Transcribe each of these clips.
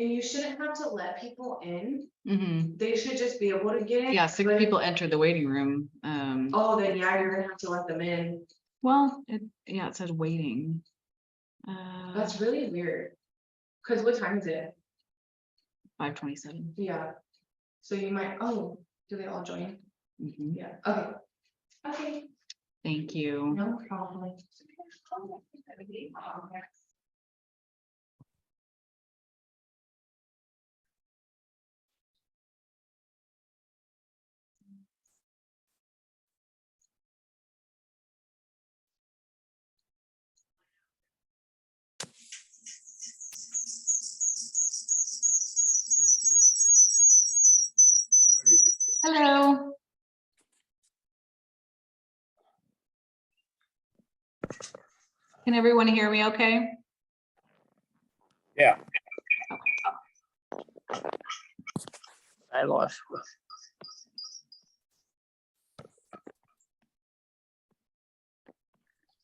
And you shouldn't have to let people in. Mhm. They should just be able to get in. Yeah, 6 but- people entered the waiting room. Oh, then yeah, you're gonna have to let them in. Well, it says waiting. That's really weird. Cause what time is it? 5:27. Yeah. So you might, oh, do they all join? Mhm. Yeah, okay. Okay, Thank you. no problem. Hello. Can everyone hear me okay? Yeah. I lost.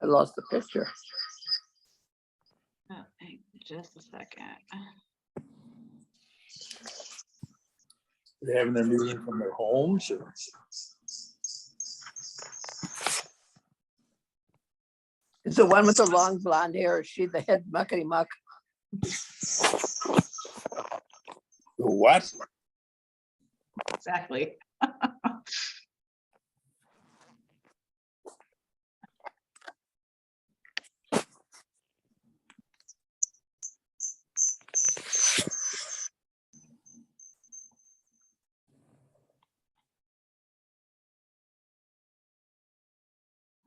I lost the picture. Oh, hang on just a second. They're having their meeting from their homes or? Is the one with the long blonde hair, is she the head muckety muck? The what? Exactly.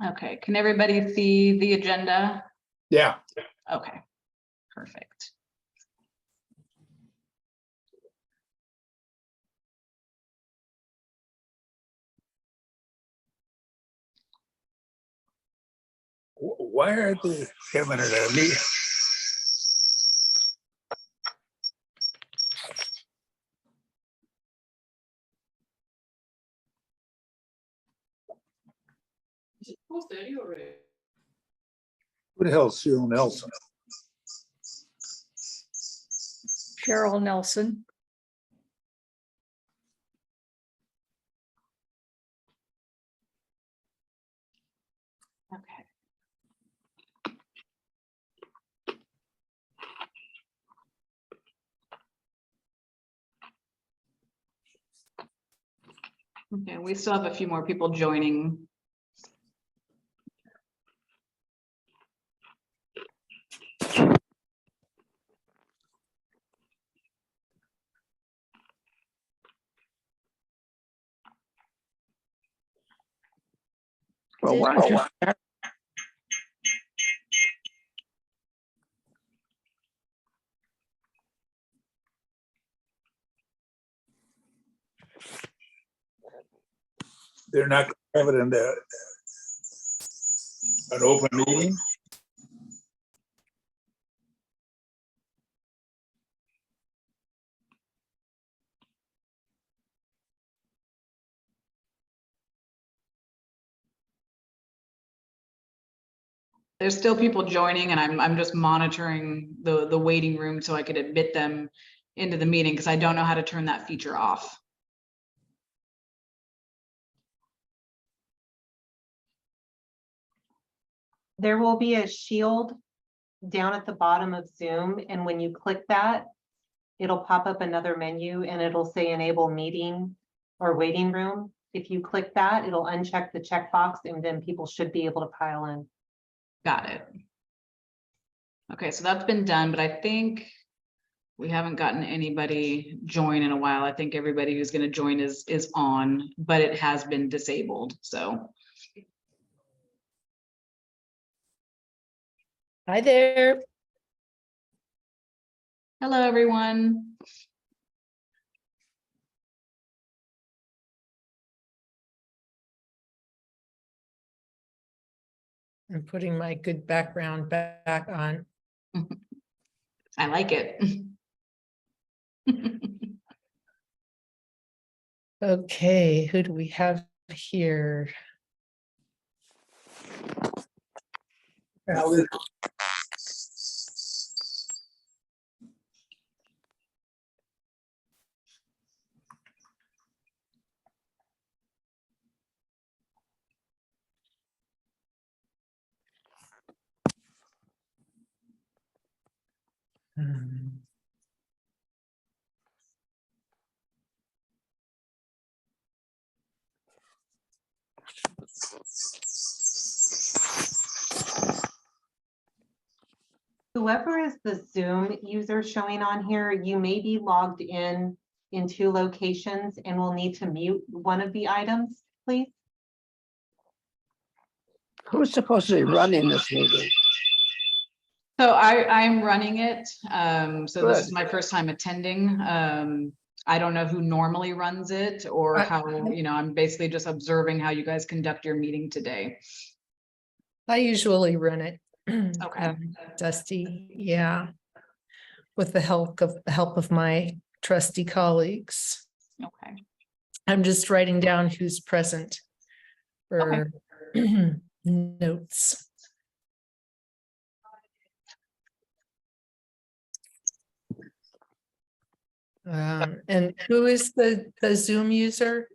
Okay, can everybody see the agenda? Yeah. Okay, perfect. Why are they having it at me? Who the hell is Cyril Nelson? Cheryl Nelson. Okay. Okay, we still have a few more people joining. Well, why don't you start? They're not having it in an open meeting? There's still people joining and I'm just monitoring the waiting room so I could admit them into the meeting because I don't know how to turn that feature off. There will be a shield down at the bottom of Zoom, and when you click that, it'll pop up another menu and it'll say enable meeting or waiting room. If you click that, it'll uncheck the checkbox and then people should be able to pile in. Got it. Okay, so that's been done, but I think we haven't gotten anybody join in a while. I think everybody who's going to join is on, but it has been disabled. So Hi there. hello, everyone. I'm putting my good background back on. I like it. Okay, who do we have here? Hmm. Whoever is the Zoom user showing on here, you may be logged in 2 locations and will need to mute one of the items, please. Who's supposed to be running this meeting? So I'm running it. So this is Good. my first time attending. I don't know who normally runs it or I- how, I'm basically just observing how you guys conduct your meeting today. I usually run it. Okay. Dusty, yeah. With the help of my trusty colleagues. Okay. I'm just writing down who's present for notes. And who is the Zoom user?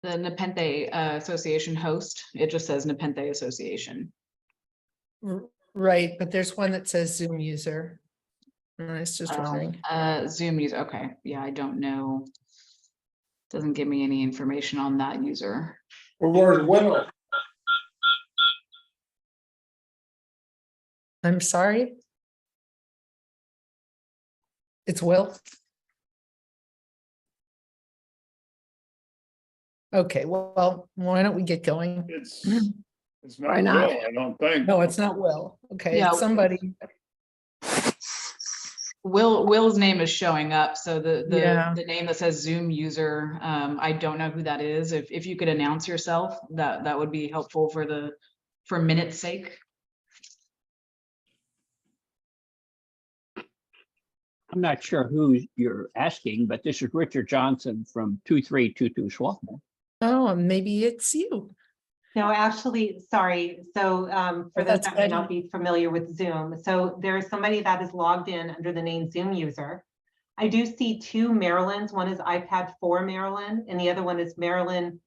The Nepenthe Association host, it just says Nepenthe Association. Right, but there's one that says Zoom user. And I was just wondering. Zoom user, okay, yeah, I don't know. Doesn't give me any information on that user. Where's Will? I'm sorry. It's Will. Okay, well, why don't we get going? It's Why not not? Will, I don't think. No, it's not Will. Okay, Yeah. it's somebody. Will's name is showing up, so Yeah. the name that says Zoom user, I don't know who that is. If you could announce yourself, that would be helpful for minute's sake. I'm not sure who you're asking, but this is Richard Johnson from 2322 Swarthmore. Oh, maybe it's you. No, actually, sorry. So for those that's that may not Betty. be familiar with Zoom, so there is somebody that is logged in under the name Zoom user. I do see 2 Marilyns. One is iPad 4 Marilyn, and the other one is Marilyn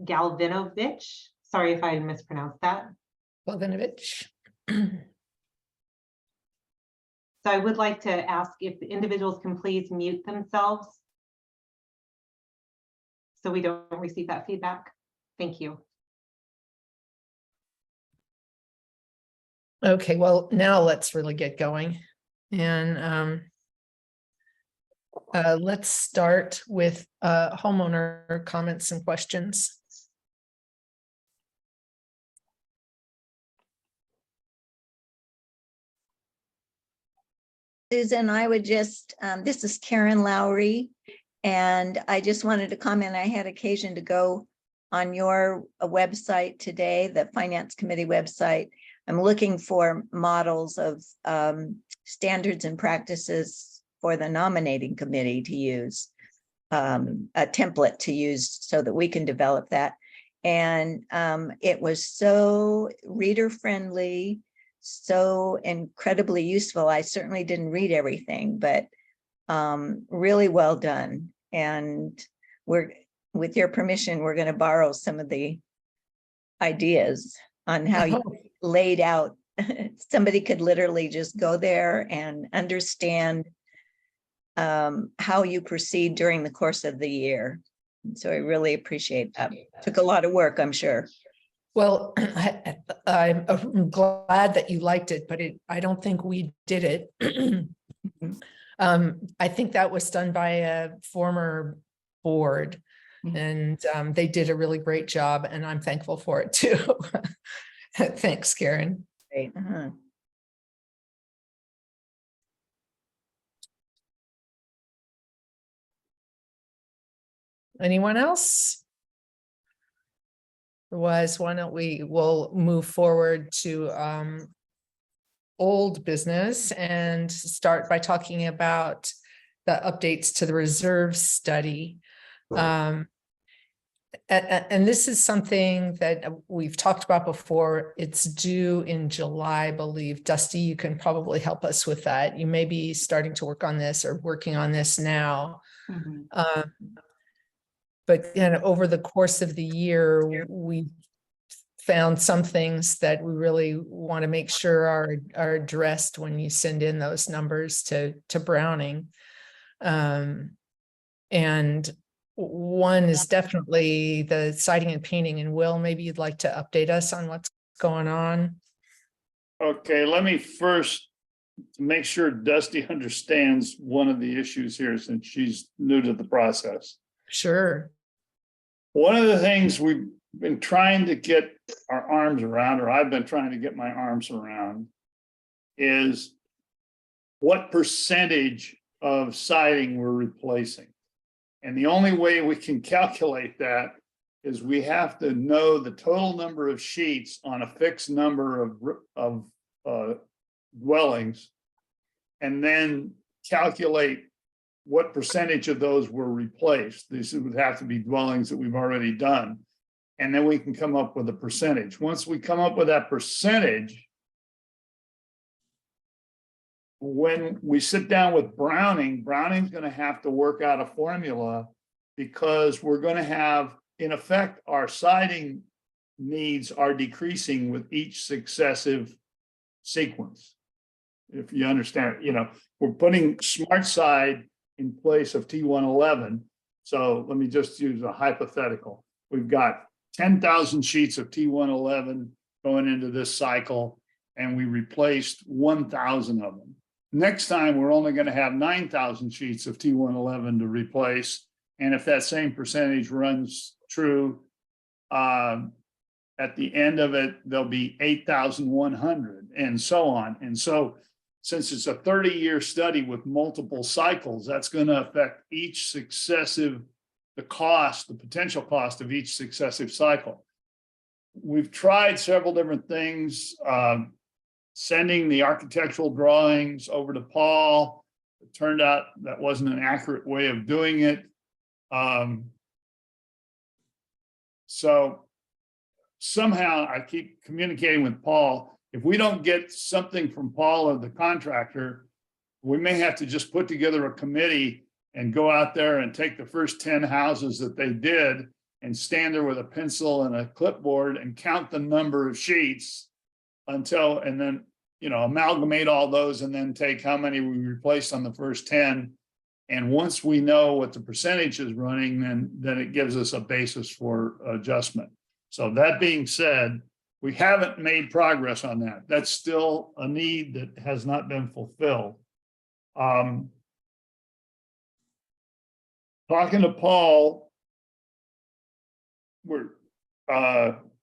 Galvinovich. Sorry if I mispronounced that. Bogdanovich. So I would like to ask if the individuals can please mute themselves so we don't receive that feedback. Thank you. Okay, well, now let's really get going. And let's start with homeowner comments and questions. Susan, I would just, this is Karen Lowry, and I just wanted to comment, I had occasion to go on your website today, the Finance Committee website. I'm looking for models of standards and practices for the nominating committee to use, a template to use so that we can develop that. And it was so reader-friendly, so incredibly useful. I certainly didn't read everything, but really well done. And with your permission, we're going to borrow some of the ideas on how you laid out. Somebody could literally just go there and understand how you proceed during the course of the year. So I really appreciate that. Took a lot of work, I'm sure. Well, I'm glad that you liked it, but I don't think we did it. I think that was done by a former board, and they did a really great job, and I'm thankful for it too. Thanks, Karen. Great. Anyone else? Otherwise, why don't we'll move forward to old business and start by talking about the updates to the reserve study. And this is something that we've talked about before. It's due in July, I believe. Dusty, you can probably help us with that. You may be starting to work on this or working on this now. But over the course of the year, we found some things that we really want to make sure are addressed when you send in those numbers to Browning. And one is definitely the siding and painting, and Will, maybe you'd like to update us on what's going on. Okay, let me first make sure Dusty understands one of the issues here since she's new to the process. Sure. One of the things we've been trying to get our arms around, or I've been trying to get my arms around, is what percentage of siding we're replacing. And the only way we can calculate that is we have to know the total number of sheets on a fixed number of dwellings, and then calculate what percentage of those were replaced. These would have to be dwellings that we've already done. And then we can come up with a percentage. Once we come up with that percentage, when we sit down with Browning's going to have to work out a formula, because we're going to have, in effect, our siding needs are decreasing with each successive sequence. If you understand, we're putting SmartSide in place of T111. So let me just use a hypothetical. We've got 10,000 sheets of T111 going into this cycle, and we replaced 1,000 of them. Next time, we're only going to have 9,000 sheets of T111 to replace. And if that same percentage runs true, at the end of it, there'll be 8,100 and so on. And so since it's a 30-year study with multiple cycles, that's going to affect each successive, the potential cost of each successive cycle. We've tried several different things, sending the architectural drawings over to Paul. It turned out that wasn't an accurate way of doing it. So somehow I keep communicating with Paul. If we don't get something from Paul or the contractor, we may have to just put together a committee and go out there and take the first 10 houses that they did and stand there with a pencil and a clipboard and count the number of sheets until, and then, amalgamate all those and then take how many we replaced on the first 10. And once we know what the percentage is running, then it gives us a basis for adjustment. So that being said, we haven't made progress on that. That's still a need that has not been fulfilled. Talking to Paul, we're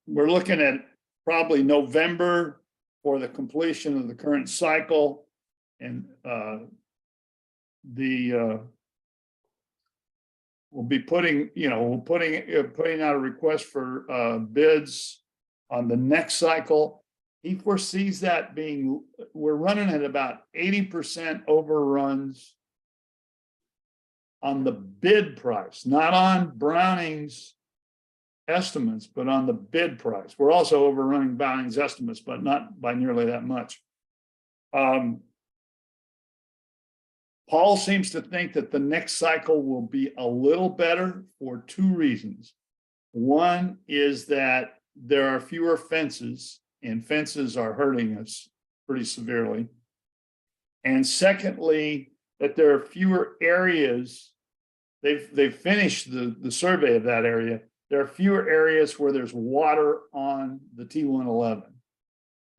looking at probably November for the completion of the current cycle, and we'll be putting out a request for bids on the next cycle. He foresees that we're running at about 80% overruns on the bid price, not on Browning's estimates, but on the bid price. We're also overrunning Browning's estimates, but not by nearly that much. Paul seems to think that the next cycle will be a little better for two reasons. One is that there are fewer fences, and fences are hurting us pretty severely. And secondly, that there are fewer areas. They've finished the survey of that area. There are fewer areas where there's water on the T111.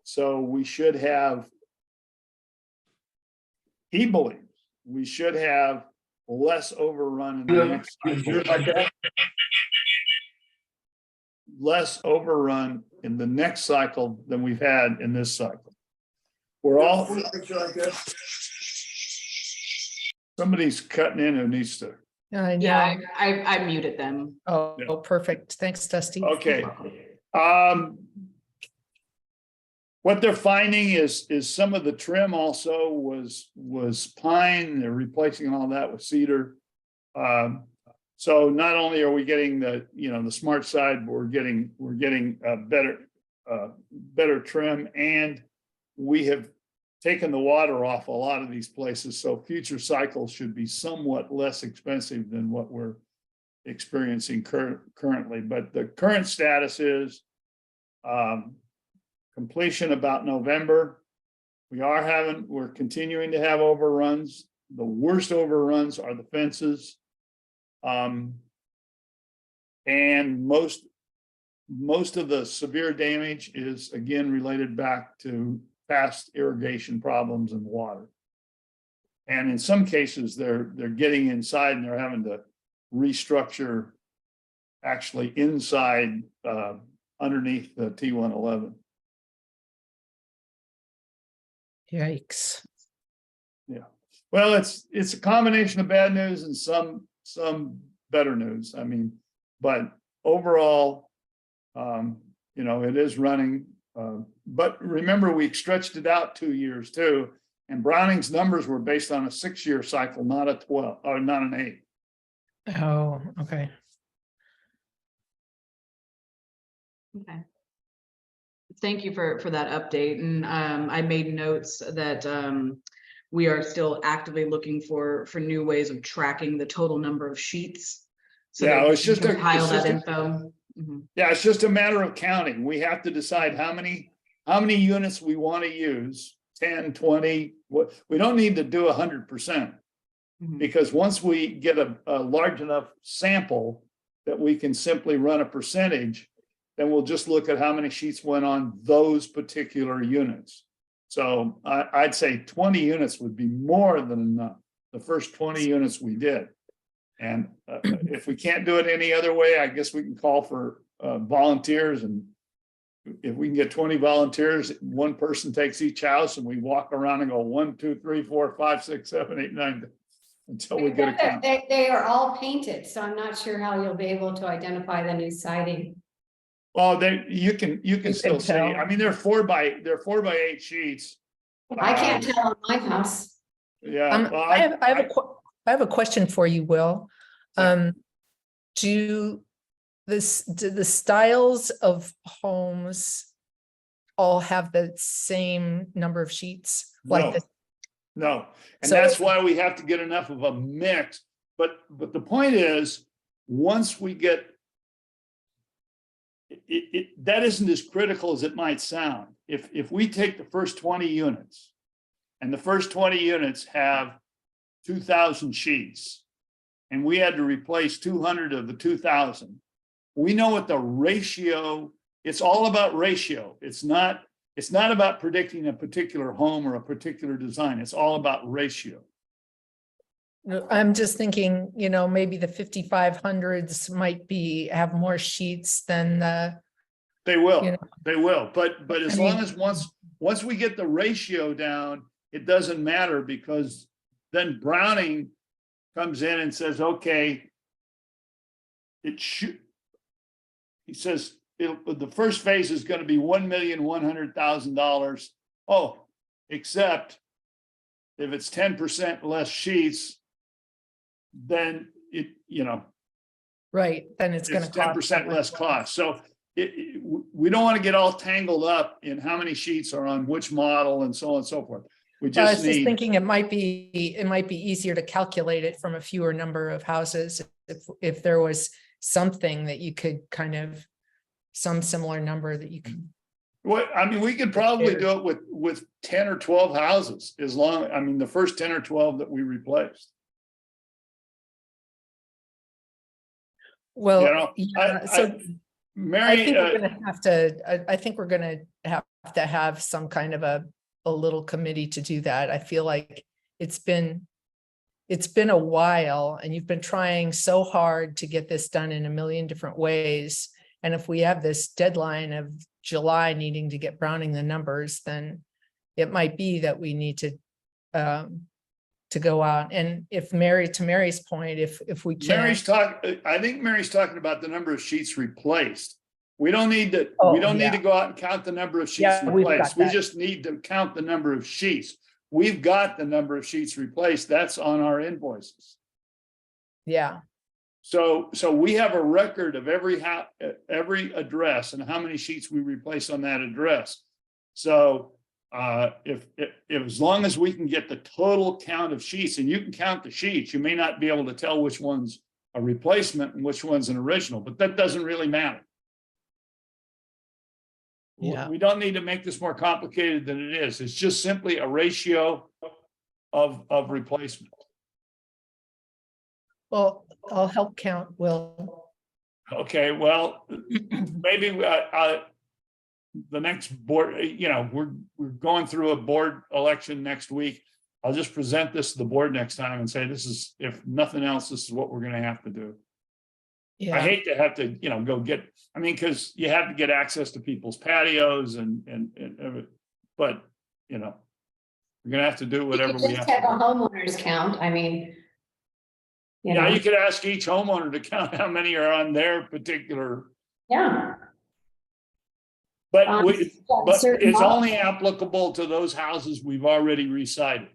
So we should have, he believes, we should have less overrun in the next cycle. Less overrun in the next cycle than we've had in this cycle. Somebody's cutting in who needs to. I know. Yeah, I muted them. Oh, Yeah. perfect. Thanks, Dusty. Okay. What they're finding is some of the trim also was pine. They're replacing all that with cedar. So not only are we getting the SmartSide, but we're getting better trim, and we have taken the water off a lot of these places. So future cycles should be somewhat less expensive than what we're experiencing currently. But the current status is Completion about November. We're continuing to have overruns. The worst overruns are the fences. And most of the severe damage is again related back to past irrigation problems and water. And in some cases, they're getting inside and they're having to restructure actually inside underneath the T111. Yikes. Yeah. Well, it's a combination of bad news and some better news. I mean, but overall, it is running. But remember, we stretched it out 2 years too. And Browning's numbers were based on a 6-year cycle, not a 12 or not an 8. Oh, okay. Okay. Thank you for that update. And I made notes that we are still actively looking for new ways of tracking the total number of sheets. So Yeah, that we it's can just a- compile it's that just a- info. Mhm. Yeah, it's just a matter of counting. We have to decide how many units we want to use, 10, 20. We don't need to do 100%. Mhm. Because once we get a large enough sample that we can simply run a percentage, then we'll just look at how many sheets went on those particular units. So I'd say 20 units would be more than enough. The first 20 units we did. And if we can't do it any other way, I guess we can call for volunteers. And if we can get 20 volunteers, one person takes each house and we walk around and go 1, 2, 3, 4, 5, 6, 7, 8, 9, until we get a count. They are all painted, so I'm not sure how you'll be able to identify the new siding. Oh, you can still see. tell. I mean, they're 4 by 8 sheets. I can't tell on my house. Yeah. well, I have a question for you, Will. Do the styles of homes all have the same number of sheets? No. No, and So- that's why we have to get enough of a mix. But the point is, once we get that isn't as critical as it might sound. If we take the first 20 units and the first 20 units have 2,000 sheets and we had to replace 200 of the 2,000, we know what the ratio, it's all about ratio. It's not about predicting a particular home or a particular design. It's all about ratio. I'm just thinking, maybe the 5500s might have more sheets than the, They will, You know. they will, but as I long mean- as once we get the ratio down, it doesn't matter, because then Browning comes in and says, okay, it should, he says, the first phase is going to be $1,100,000. Oh, except if it's 10% less sheets, then right, then it's going it's to cost. 10% less cost. So we don't want to get all tangled up in how many sheets are on which model and so on and so forth. We I was just just need, thinking it might be easier to calculate it from a fewer number of houses if there was something that you could kind of, some similar number that you could. we could probably do it with 10 or 12 houses, the first 10 or 12 that we replaced. Well, Mary, I think we're gonna have to have some kind of a little committee to do that. I feel like it's been a while and you've been trying so hard to get this done in a million different ways. And if we have this deadline of July needing to get Browning the numbers, then it might be that we need to go out. And to Mary's point, if we can. I think Mary's talking about the number of sheets replaced. We don't need to, Yeah. go out and count the number of sheets Yeah, we've got replaced. We that. just need to count the number of sheets. We've got the number of sheets replaced. That's on our invoices. Yeah, So we have a record of every address and how many sheets we replace on that address. So if as long as we can get the total count of sheets, and you can count the sheets, you may not be able to tell which one's a replacement and which one's an original, but that doesn't really matter. Yeah. We don't need to make this more complicated than it is. It's just simply a ratio of replacement. Well, I'll help count, Will. Okay, well, maybe the next board, we're going through a board election next week. I'll just present this to the board next time and say, this is, if nothing else, this is what we're gonna have to do. I Yeah, hate to have to, go get, because you have to get access to people's patios and but, we're gonna have to do You whatever could we just have. have a to homeowners count, I mean. do. Yeah, you could ask each homeowner to count how many are on their particular, Yeah. but On but certain it's models. only applicable to those houses we've already recited.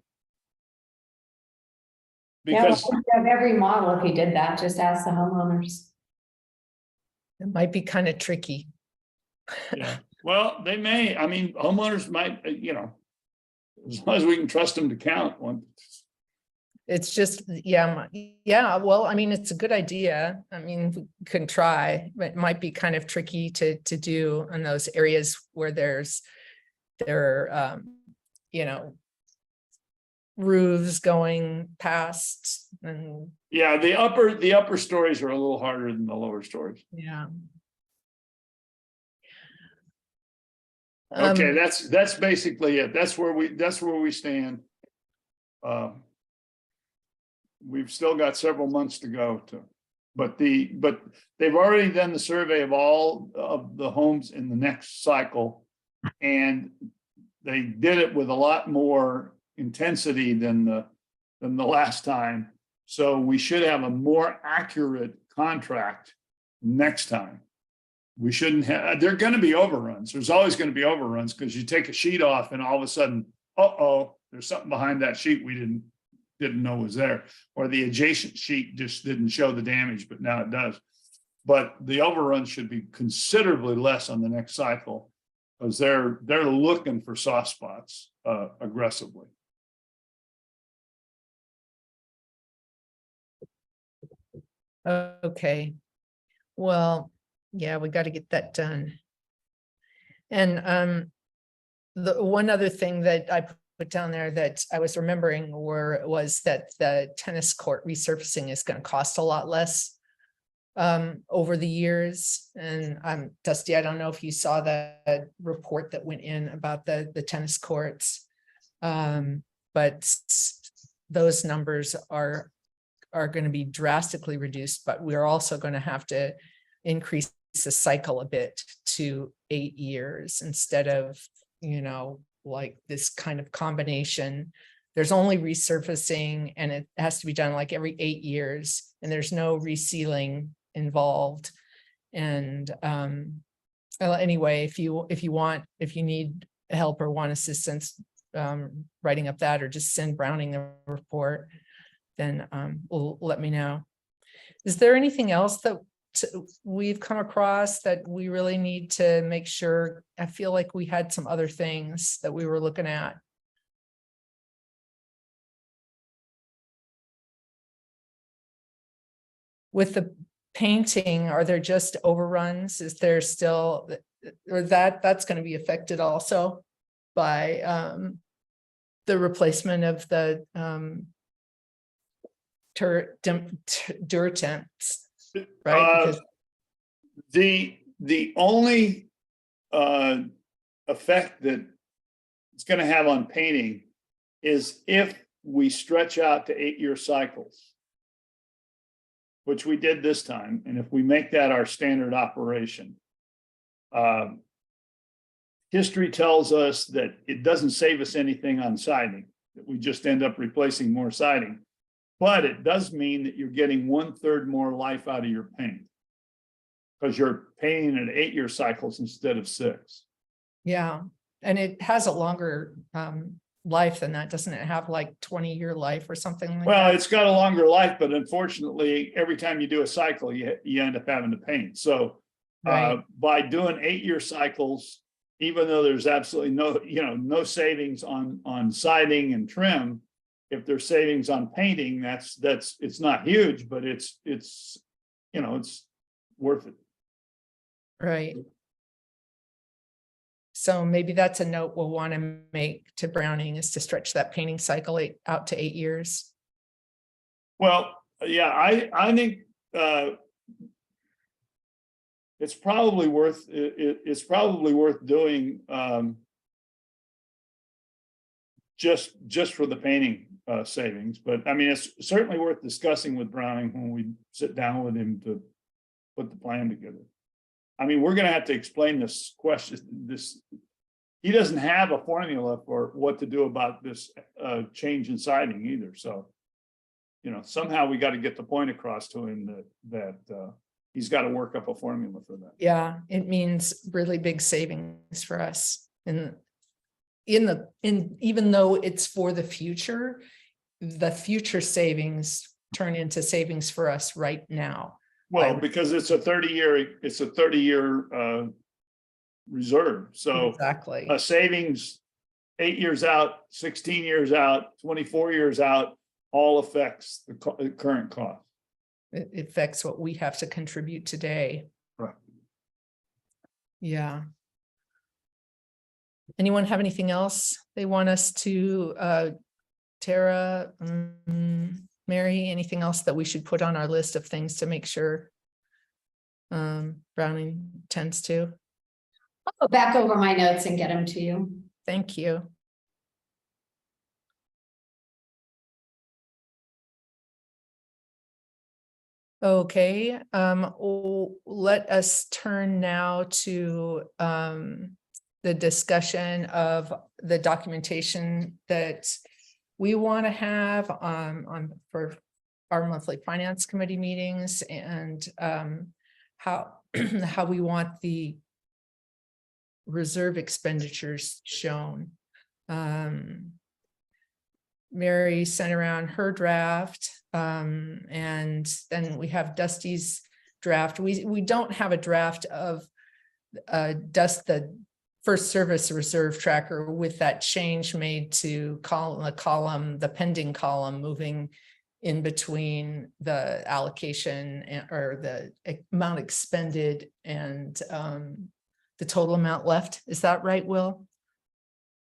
Yeah, well, Because, of every model, if you did that, just ask the homeowners. it might be kind of tricky. yeah, well, they may, homeowners might, as long as we can trust them to count one. It's just, yeah, yeah, well, it's a good idea. We can try, but it might be kind of tricky to do in those areas where there are, roofs going past and, Yeah, the upper stories are a little harder than the lower stories. yeah. Okay, that's basically it. That's where we stand. We've still got several months to go but they've already done the survey of all of the homes in the next cycle. And they did it with a lot more intensity than the last time. So we should have a more accurate contract next time. We shouldn't have, there are going to be overruns. There's always going to be overruns because you take a sheet off and all of a sudden, there's something behind that sheet we didn't know was there, or the adjacent sheet just didn't show the damage, but now it does. But the overrun should be considerably less on the next cycle because they're looking for soft spots aggressively. Okay, well, yeah, we got to get that done. And the one other thing that I put down there that I was remembering was that the tennis court resurfacing is going to cost a lot less over the years. And Dusty, I don't know if you saw the report that went in about the tennis courts, but those numbers are going to be drastically reduced, but we're also going to have to increase the cycle a bit to 8 years instead of, like this kind of combination. There's only resurfacing and it has to be done like every 8 years and there's no resealing involved. And well, anyway, if you need help or want assistance writing up that, or just send Browning the report, then let me know. Is there anything else that we've come across that we really need to make sure? I feel like we had some other things that we were looking at. With the painting, are there just overruns? Is there still, or that's going to be affected also by the replacement of the Duratemps, right? Because the only effect that it's going to have on painting is if we stretch out to 8-year cycles, which we did this time, and if we make that our standard operation. History tells us that it doesn't save us anything on siding, that we just end up replacing more siding. But it does mean that you're getting 1/3 more life out of your paint because you're painting at 8-year cycles instead of 6. yeah, and it has a longer life than that, doesn't it? Have like 20-year life or something like Well, that? it's got a longer life, but unfortunately, every time you do a cycle, you end up having to paint. So Right. by doing 8-year cycles, even though there's absolutely no savings on siding and trim, if there's savings on painting, it's not huge, but it's worth it. Right. So maybe that's a note we'll want to make to Browning, is to stretch that painting cycle out to 8 years. Well, yeah, I think it's probably worth, it's probably worth doing just for the painting savings, but I mean, it's certainly worth discussing with Browning when we sit down with him to put the plan together. I mean, we're gonna have to explain this question, he doesn't have a formula for what to do about this change in siding either, so. You know, somehow we got to get the point across to him that he's got to work up a formula for that. Yeah, it means really big savings for us. Even though it's for the future savings turn into savings for us right now. Well, because it's a 30-year reserve, so Exactly. a savings 8 years out, 16 years out, 24 years out, all affects the current cost. It affects what we have to contribute today. Right. Yeah. Anyone have anything else they want us to, Tara, Mary, anything else that we should put on our list of things to make sure Browning tends to? I'll go back over my notes and get them to you. Thank you. Okay, let us turn now to the discussion of the documentation that we want to have for our monthly finance committee meetings, and how we want the reserve expenditures shown. Mary sent around her draft, and then we have Dusty's draft. We don't have a draft of the first service reserve tracker with that change made to the pending column moving in between the allocation or the amount expended and the total amount left. Is that right, Will?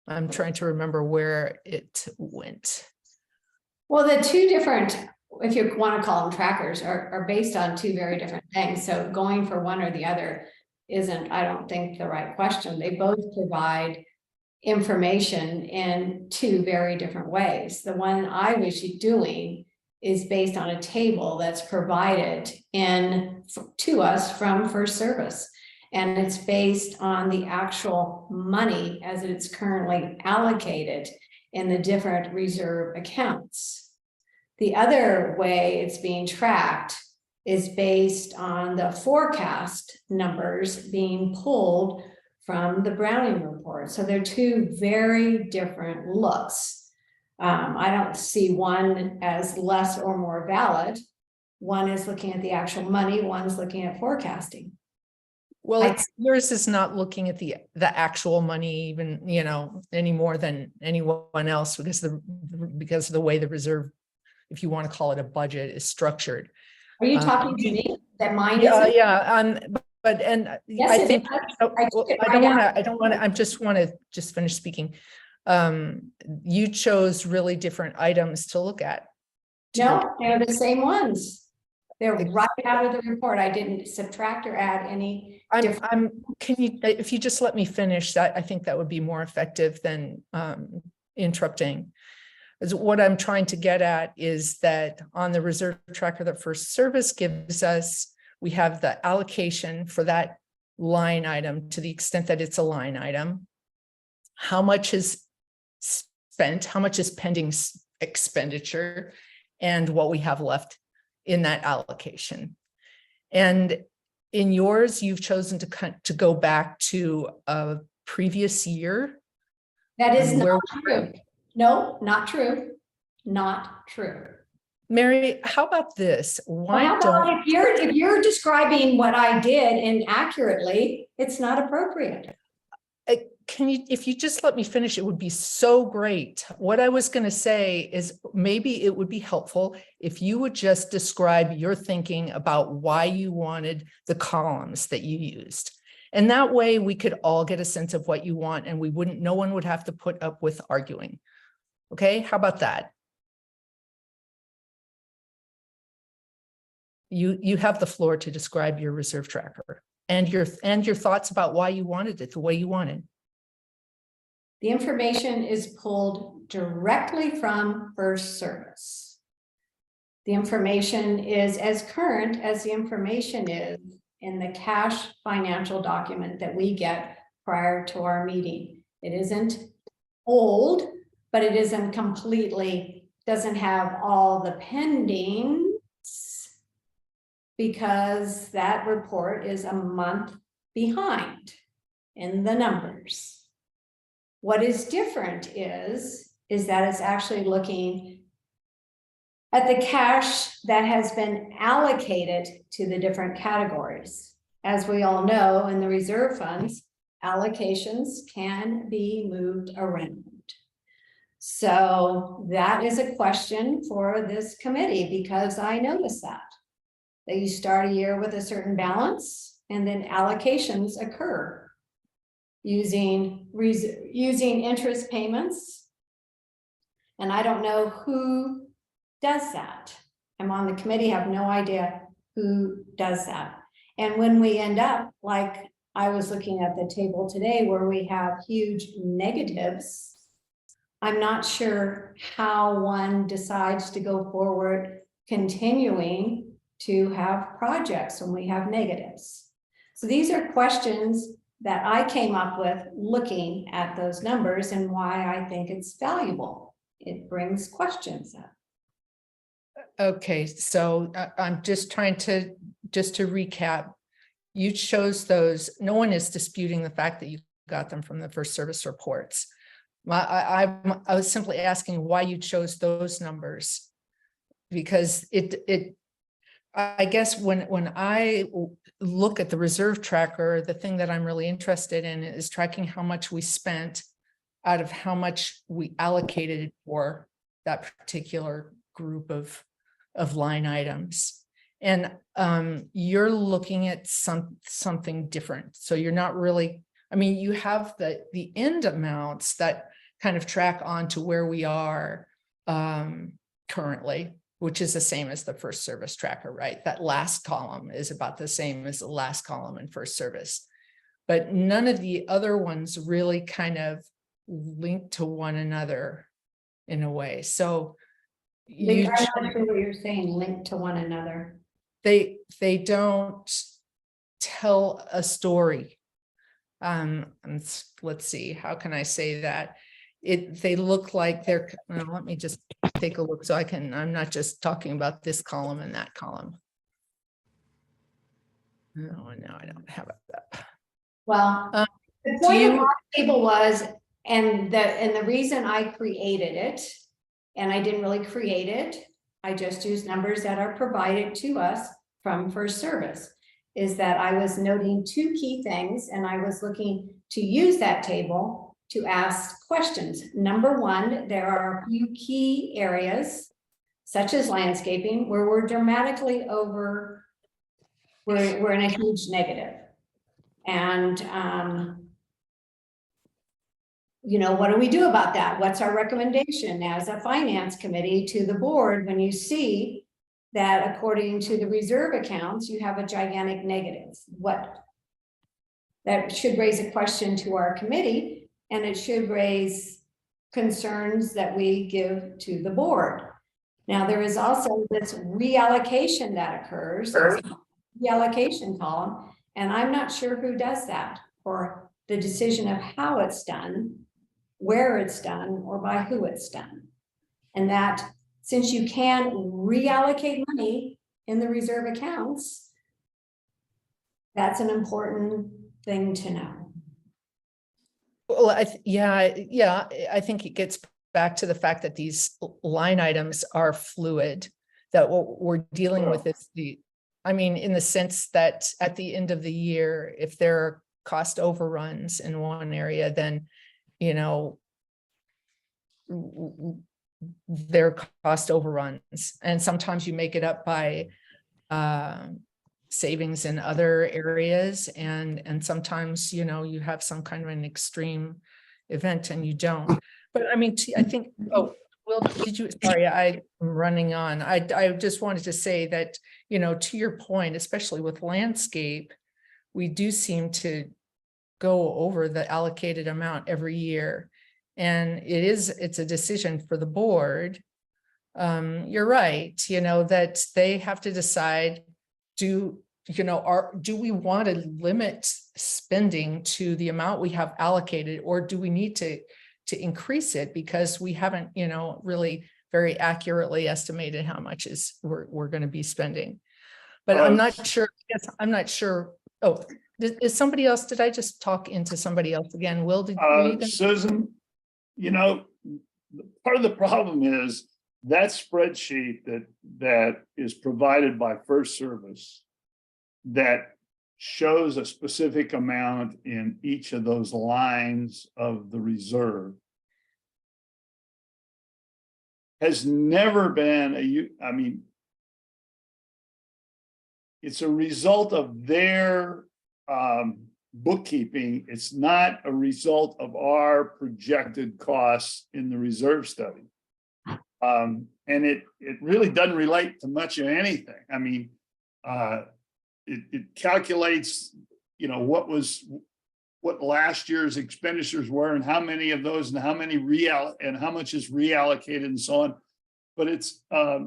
I'm trying to remember where it went. Well, the two different, if you want to call them trackers, are based on two very different things. So going for one or the other isn't, I don't think, the right question. They both provide information in two very different ways. The one I was doing is based on a table that's provided to us from First Service. And it's based on the actual money as it's currently allocated in the different reserve accounts. The other way it's being tracked is based on the forecast numbers being pulled from the Browning report. So they're two very different looks. I don't see one as less or more valid. One is looking at the actual money, one's looking at forecasting. Well, yours is not looking at the actual money even, any more than anyone else because of the way the reserve, if you want to call it a budget, is structured. Are you talking to me? That mine Yeah, isn't? yeah. I think I don't want to. I just want to finish speaking. You chose really different items to look at. No, they're the same ones. They're right out of the report. I didn't subtract or add any. Can you, if you just let me finish that, I think that would be more effective than interrupting. What I'm trying to get at is that on the reserve tracker that First Service gives us, we have the allocation for that line item to the extent that it's a line item. How much is spent, how much is pending expenditure, and what we have left in that allocation. And in yours, you've chosen to go back to a previous year. That is not true. No, not true. Not true. Mary, how about this? Well, if you're describing what I did inaccurately, it's not appropriate. Can you, if you just let me finish, it would be so great. What I was going to say is maybe it would be helpful if you would just describe your thinking about why you wanted the columns that you used. And that way we could all get a sense of what you want and no one would have to put up with arguing. Okay, how about that? You have the floor to describe your reserve tracker and your thoughts about why you wanted it the way you wanted. The information is pulled directly from First Service. The information is as current as the information is in the cash financial document that we get prior to our meeting. It isn't old, but it isn't completely, doesn't have all the pendings because that report is a month behind in the numbers. What is different is that it's actually looking at the cash that has been allocated to the different categories. As we all know, in the reserve funds, allocations can be moved around. So that is a question for this committee because I noticed that you start a year with a certain balance and then allocations occur using interest payments. And I don't know who does that. I'm on the committee, have no idea who does that. And when we end up, like I was looking at the table today where we have huge negatives, I'm not sure how one decides to go forward continuing to have projects when we have negatives. So these are questions that I came up with looking at those numbers and why I think it's valuable. It brings questions up. Okay, so I'm just trying to recap. You chose those, no one is disputing the fact that you got them from the First Service reports. I was simply asking why you chose those numbers. Because I guess when I look at the reserve tracker, the thing that I'm really interested in is tracking how much we spent out of how much we allocated for that particular group of line items. And you're looking at something different. So you're not really, I mean, you have the end amounts that kind of track on to where we are currently, which is the same as the First Service tracker, right? That last column is about the same as the last column in First Service. But none of the other ones really kind of link to one another in a way. So I'm not sure what you're saying, linked to one another. They don't tell a story. And let's see, how can I say that? They look like they're, well, let me just take a look so I'm not just talking about this column and that column. No, I don't have it up. Well, the point of my table was, and the reason I created it, and I didn't really create it, I just used numbers that are provided to us from First Service, is that I was noting two key things and I was looking to use that table to ask questions. Number one, there are a few key areas, such as landscaping, where we're dramatically over, we're in a huge negative. And, you know, what do we do about that? What's our recommendation as a finance committee to the board when you see that according to the reserve accounts, you have a gigantic negative? That should raise a question to our committee, and it should raise concerns that we give to the board. Now, there is also this reallocation that occurs, reallocation column, and I'm not sure who does that, or the decision of how it's done, where it's done, or by who it's done. And that since you can reallocate money in the reserve accounts, that's an important thing to know. Well, I think it gets back to the fact that these line items are fluid, that what we're dealing with is I mean, in the sense that at the end of the year, if there are cost overruns in one area, then, you know, there are cost overruns. And sometimes you make it up by savings in other areas. And sometimes, you know, you have some kind of an extreme event and you don't. But I mean, I think, oh, Will, did you, sorry, I'm running on. I just wanted to say that, you know, to your point, especially with landscape, we do seem to go over the allocated amount every year. And it's a decision for the board. You're right, you know, that they have to decide, do we want to limit spending to the amount we have allocated, or do we need to increase it because we haven't, you know, really very accurately estimated how much we're going to be spending. But I'm not sure. Yes, I'm not sure. Oh, is somebody else? Did I just talk into somebody else again? Will, were you gonna... Susan, you know, part of the problem is that spreadsheet that is provided by First Service that shows a specific amount in each of those lines of the reserve has never been I mean, it's a result of their bookkeeping. It's not a result of our projected costs in the reserve study. And it really doesn't relate to much of anything. I mean, it calculates, you know, what last year's expenditures were and how many of those and how many and how much is reallocated and so on. But it's I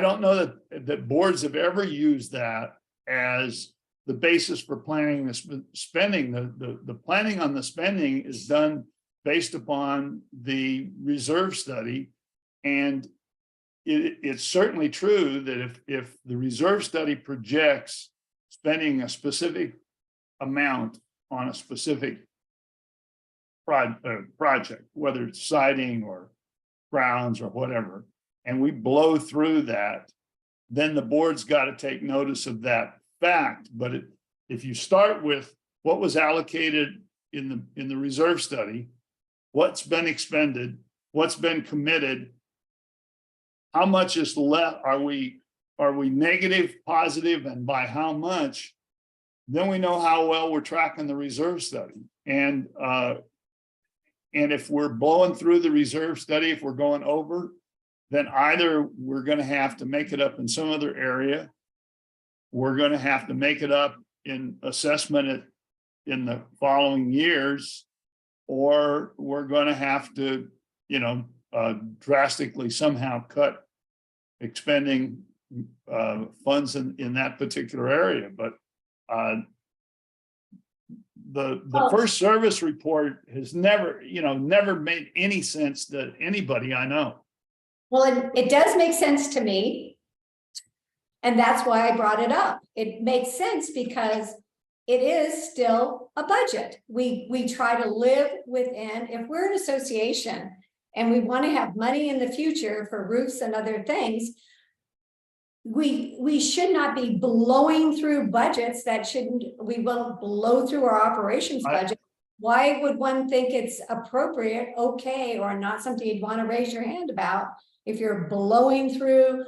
don't know that boards have ever used that as the basis for planning the spending. The planning on the spending is done based upon the reserve study. And it's certainly true that if the reserve study projects spending a specific amount on a specific project, whether it's siding or grounds or whatever, and we blow through that, then the board's got to take notice of that fact. But if you start with what was allocated in the reserve study, what's been expended, what's been committed, how much is left, are we negative, positive, and by how much, then we know how well we're tracking the reserve study. And if we're blowing through the reserve study, if we're going over, then either we're going to have to make it up in some other area, we're going to have to make it up in assessment in the following years, or we're going to have to, you know, drastically somehow cut expending funds in that particular area. But the First Service report has never made any sense to anybody I know. Well, it does make sense to me. And that's why I brought it up. It makes sense because it is still a budget. We try to live within, if we're an association and we want to have money in the future for roofs and other things, we should not be blowing through budgets we won't blow through our operations budget. Why would one think it's appropriate, okay, or not something you'd want to raise your hand about if you're blowing through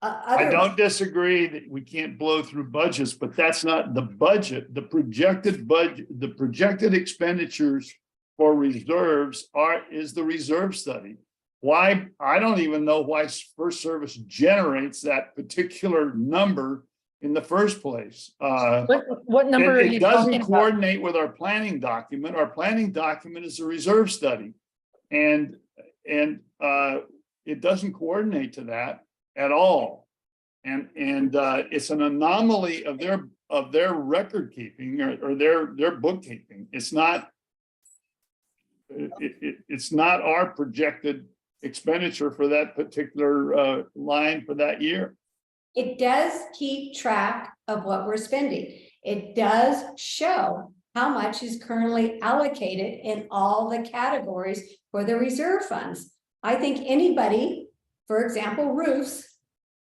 I don't disagree that we can't blow through budgets, but that's not the budget. The projected budget, the projected expenditures for reserves is the reserve study. Why? I don't even know why First Service generates that particular number in the first place. What number are you it doesn't talking coordinate with our planning document. Our planning document is a reserve study, and it doesn't coordinate to that at all. And it's an anomaly of their record keeping or their bookkeeping. It's not our projected expenditure for that particular line for that year. It does keep track of what we're spending. It does show how much is currently allocated in all the categories for the reserve funds. I think anybody, for example, roofs,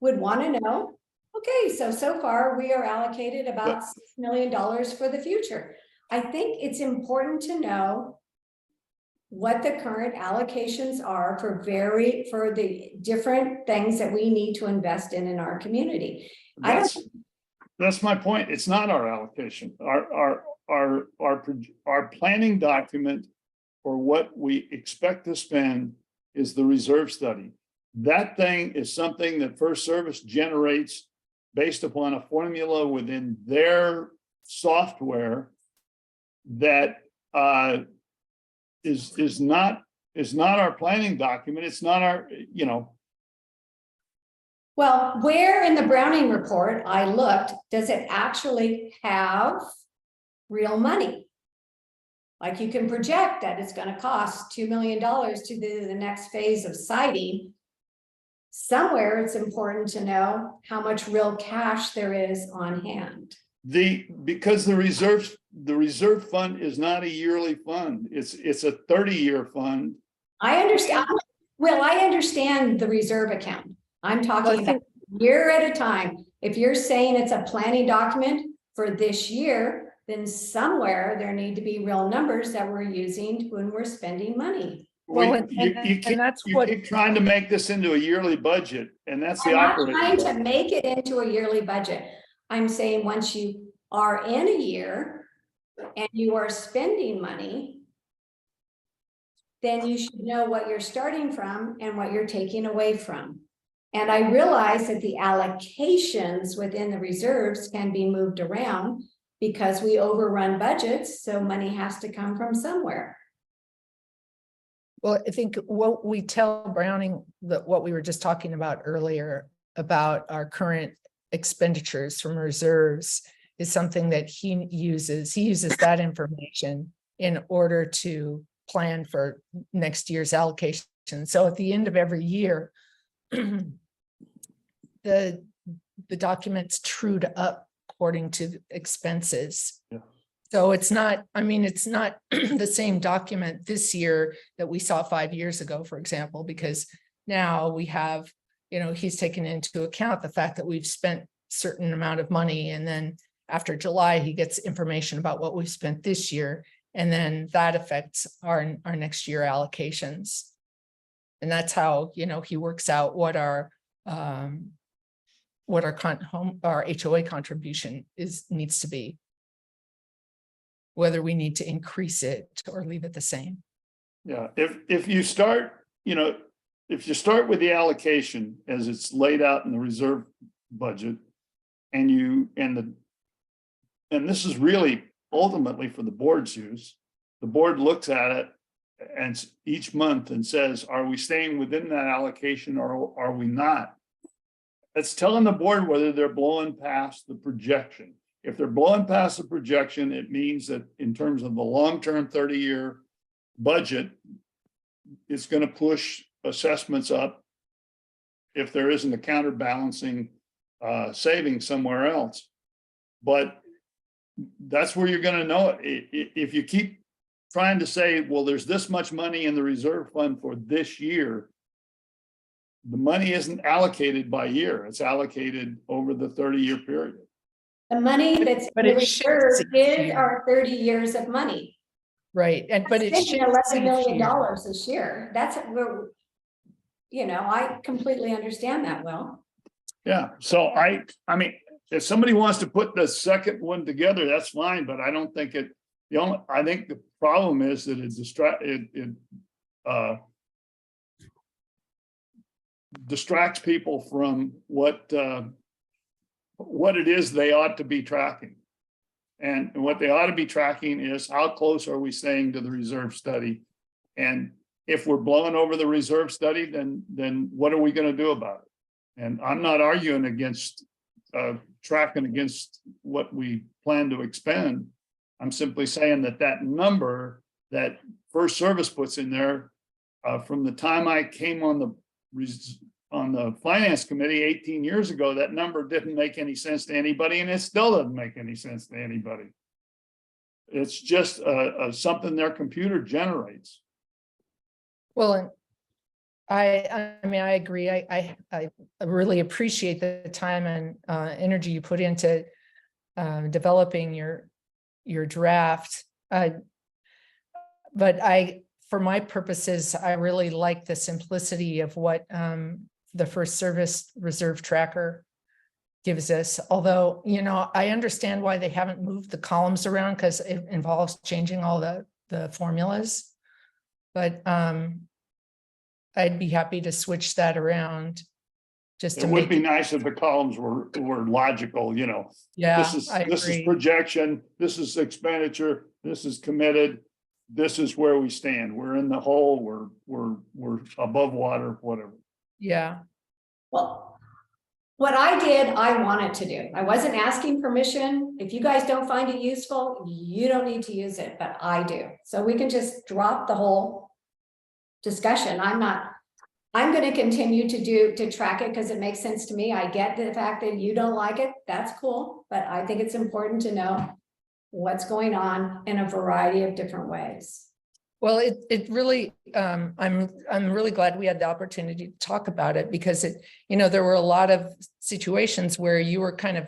would want to know, okay, so far we are allocated about $6 million for the future. I think it's important to know what the current allocations are for the different things that we need to invest in our community. I don't, That's my point. It's not our allocation. Our planning document for what we expect to spend is the reserve study. That thing is something that First Service generates based upon a formula within their software that is not our planning document. It's not our, you know. well, where in the Browning report I looked, does it actually have real money? Like you can project that it's gonna cost $2 million to do the next phase of siding. Somewhere it's important to know how much real cash there is on hand. Because the reserve fund is not a yearly fund. It's a 30-year fund. I understand, well, I understand the reserve account. I'm Well, talking I about think- year at a time. If you're saying it's a planning document for this year, then somewhere there need to be real numbers that we're using when we're spending money. Well, You keep trying to make this into a yearly budget, and that's the I'm not operating. trying to budget. make it into a yearly budget. I'm saying once you are in a year and you are spending money, then you should know what you're starting from and what you're taking away from. And I realize that the allocations within the reserves can be moved around because we overrun budgets, so money has to come from somewhere. Well, I think what we tell Browning, that what we were just talking about earlier about our current expenditures from reserves is something that he uses. He uses that information in order to plan for next year's allocation. So at the end of every year, the document's trued up according to expenses. Yeah. So it's not, I mean, it's not the same document this year that we saw 5 years ago, for example, because now we have, he's taken into account the fact that we've spent certain amount of money. And then after July, he gets information about what we've spent this year. And then that affects our next year allocations. And that's how, he works out what our HOA contribution needs to be. Whether we need to increase it or leave it the same. Yeah, if you start with the allocation as it's laid out in the reserve budget, and this is really ultimately for the board's use, the board looks at it and each month and says, are we staying within that allocation or are we not? It's telling the board whether they're blowing past the projection. If they're blowing past the projection, it means that in terms of the long-term 30-year budget, it's going to push assessments up if there isn't a counterbalancing saving somewhere else. But that's where you're going to know it. If you keep trying to say, well, there's this much money in the reserve fund for this year, the money isn't allocated by year. It's allocated over the 30-year period. The money that's But in it the shifts reserve each is year. our 30 years of money. Right, but it's $11 million this year. That's where, I completely understand that, Will. Yeah, so I mean, if somebody wants to put the second one together, that's fine, but I don't think I think the problem is that it distracts people from what it is they ought to be tracking. And what they ought to be tracking is how close are we staying to the reserve study? And if we're blowing over the reserve study, then what are we going to do about it? And I'm not arguing against tracking against what we plan to expend. I'm simply saying that number that First Service puts in there from the time I came on the finance committee 18 years ago, that number didn't make any sense to anybody, and it still doesn't make any sense to anybody. It's just something their computer generates. Well, and I mean, I agree. I really appreciate the time and energy you put into developing your draft. But I for my purposes, I really like the simplicity of what the First Service Reserve Tracker gives us. Although, you know, I understand why they haven't moved the columns around because it involves changing all the formulas. But I'd be happy to switch that around just to It would make be it, nice if the columns were logical, you know. yeah, This is, I this is agree. projection, this is expenditure, this is committed. This is where we stand. We're in the hole, we're above water, whatever. Yeah, Well, what I did, I wanted to do. I wasn't asking permission. If you guys don't find it useful, you don't need to use it, but I do. So we can just drop the whole discussion. I'm going to continue to track it because it makes sense to me. I get the fact that you don't like it. That's cool. But I think it's important to know what's going on in a variety of different ways. well, it really, I'm really glad we had the opportunity to talk about it because it, you know, there were a lot of situations where you were kind of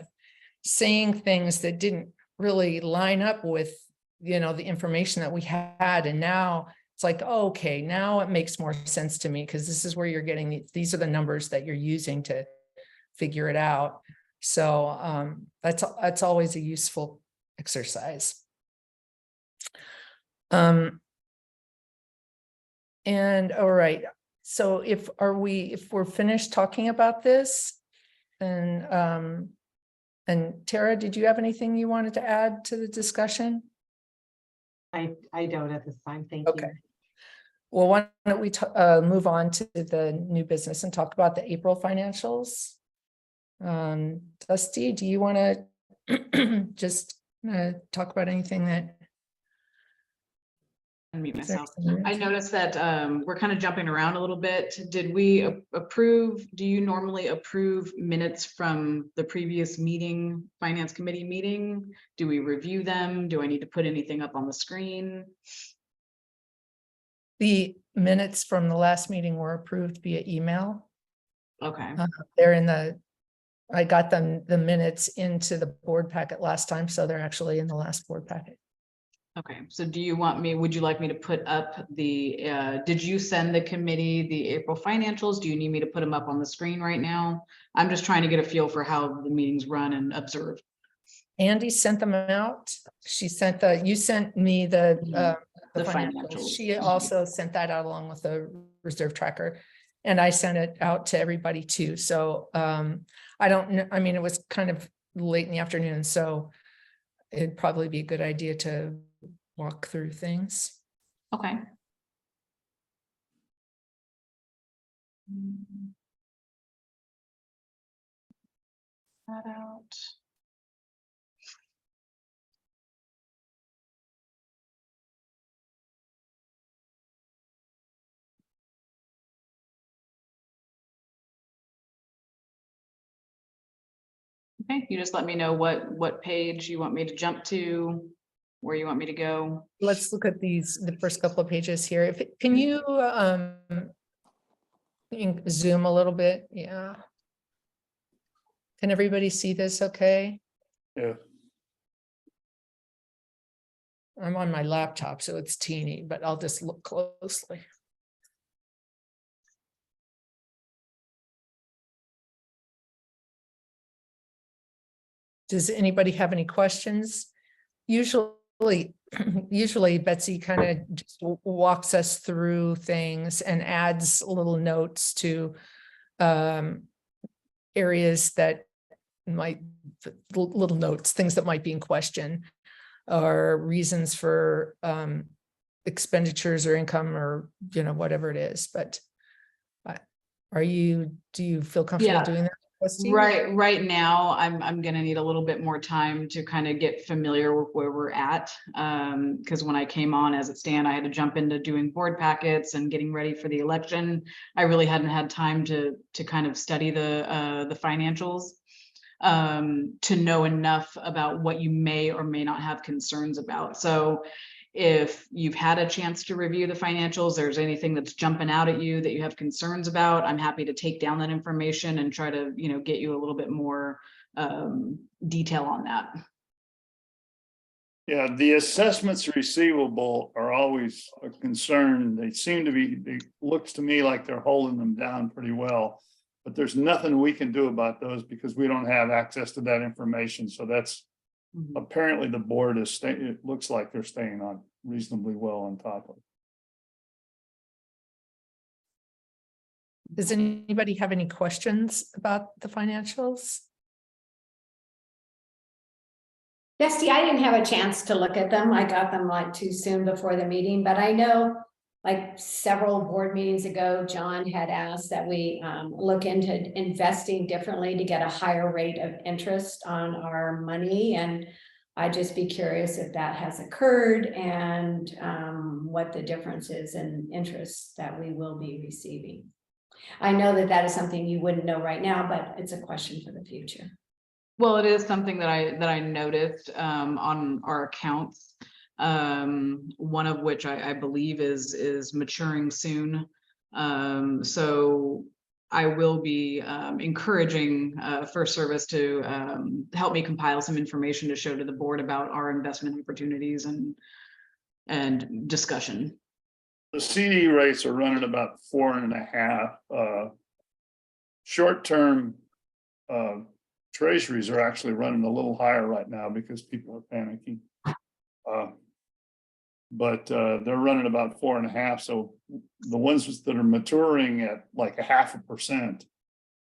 saying things that didn't really line up with, you know, the information that we had. And now it's like, oh, okay, now it makes more sense to me because this is where you're getting, these are the numbers that you're using to figure it out. So that's always a useful exercise. And all right, so if we're finished talking about this, and Tara, did you have anything you wanted to add to the discussion? I don't at this time, thank you. Okay. Well, why don't we move on to the new business and talk about the April financials? Dusty, do you want to just talk about anything that? Unmute myself. I noticed that we're kind of jumping around a little bit. Did we approve, do you normally approve minutes from the previous meeting, finance committee meeting? Do we review them? Do I need to put anything up on the screen? The minutes from the last meeting were approved via email. Okay, They're in I got the minutes into the board packet last time, so they're actually in the last board packet. okay. So do you want me, would you like me to put up did you send the committee the April financials? Do you need me to put them up on the screen right now? I'm just trying to get a feel for how the meetings run and observe. Andy sent them out. You sent me the financials. She also sent that out along with the reserve tracker. And I sent it out to everybody too. So I don't know. I mean, it was kind of late in the afternoon, so it'd probably be a good idea to walk through things. Okay. That out. Okay, you just let me know what page you want me to jump to, where you want me to go. Let's look at the first couple of pages here. Can you zoom a little bit? Yeah. Can everybody see this okay? Yeah. I'm on my laptop, so it's teeny, but I'll just look closely. Does anybody have any questions? Usually Betsy kind of just walks us through things and adds little notes to areas that little notes, things that might be in question, or reasons for expenditures or income, or whatever it is. But do you feel comfortable doing that? Christine? Right now, I'm gonna need a little bit more time to kind of get familiar with where we're at. Because when I came on as it stand, I had to jump into doing board packets and getting ready for the election. I really hadn't had time to kind of study the financials to know enough about what you may or may not have concerns about. So if you've had a chance to review the financials, there's anything that's jumping out at you that you have concerns about, I'm happy to take down that information and try to, get you a little bit more detail on that. Yeah, the assessments receivable are always a concern. They seem to be, it looks to me like they're holding them down pretty well. But there's nothing we can do about those because we don't have access to that information. So that's Mhm. apparently the board is staying, it looks like they're staying on reasonably well on top of. Does anybody have any questions about the financials? Dusty, I didn't have a chance to look at them. I got them like too soon before the meeting, but I know like several board meetings ago, John had asked that we look into investing differently to get a higher rate of interest on our money. And I'd just be curious if that has occurred and what the difference is in interest that we will be receiving. I know that that is something you wouldn't know right now, but it's a question for the future. Well, it is something that I noticed on our accounts. One of which I believe is maturing soon. So I will be encouraging First Service to help me compile some information to show to the board about our investment opportunities and discussion. The CD rates are running about 4.5. Short-term treasuries are actually running a little higher right now because people are panicking. But they're running about 4.5. So the ones that are maturing at like 0.5%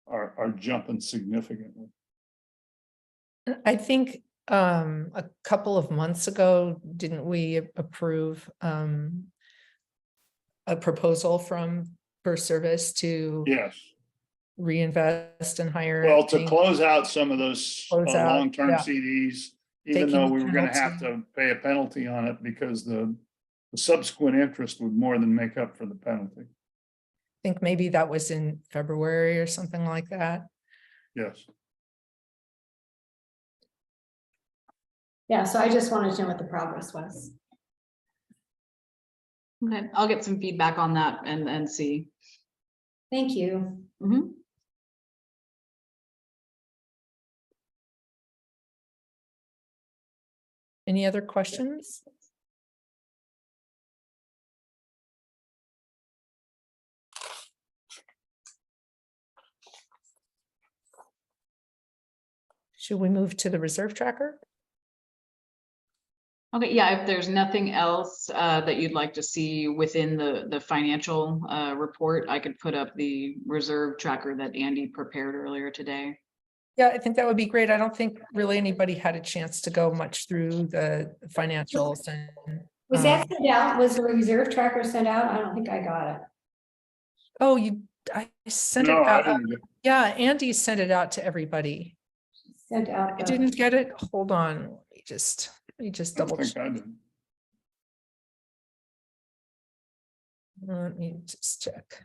are jumping significantly. I think a couple of months ago, didn't we approve a proposal from First Service to Yes. reinvest and hire? Well, to close out some of those Close out, long-term yeah. CDs, even Taking though the we were gonna have penalty. to pay a penalty on it because the subsequent interest would more than make up for the penalty. I think maybe that was in February or something like that. Yes. Yeah, so I just wanted to know what the progress was. Okay, I'll get some feedback on that and see. Thank you. Mhm. Any other questions? Should we move to the reserve tracker? Okay, yeah, if there's nothing else that you'd like to see within the financial report, I could put up the reserve tracker that Andy prepared earlier today. Yeah, I think that would be great. I don't think really anybody had a chance to go much through the financials and. Was that sent out? Was the reserve tracker sent out? I don't think I got it. Oh, I sent it No, I out. didn't get. Yeah, Andy sent it out to everybody. Sent out. I the- didn't get it. Hold on. Let me just I don't double think check. I did. Let me just check.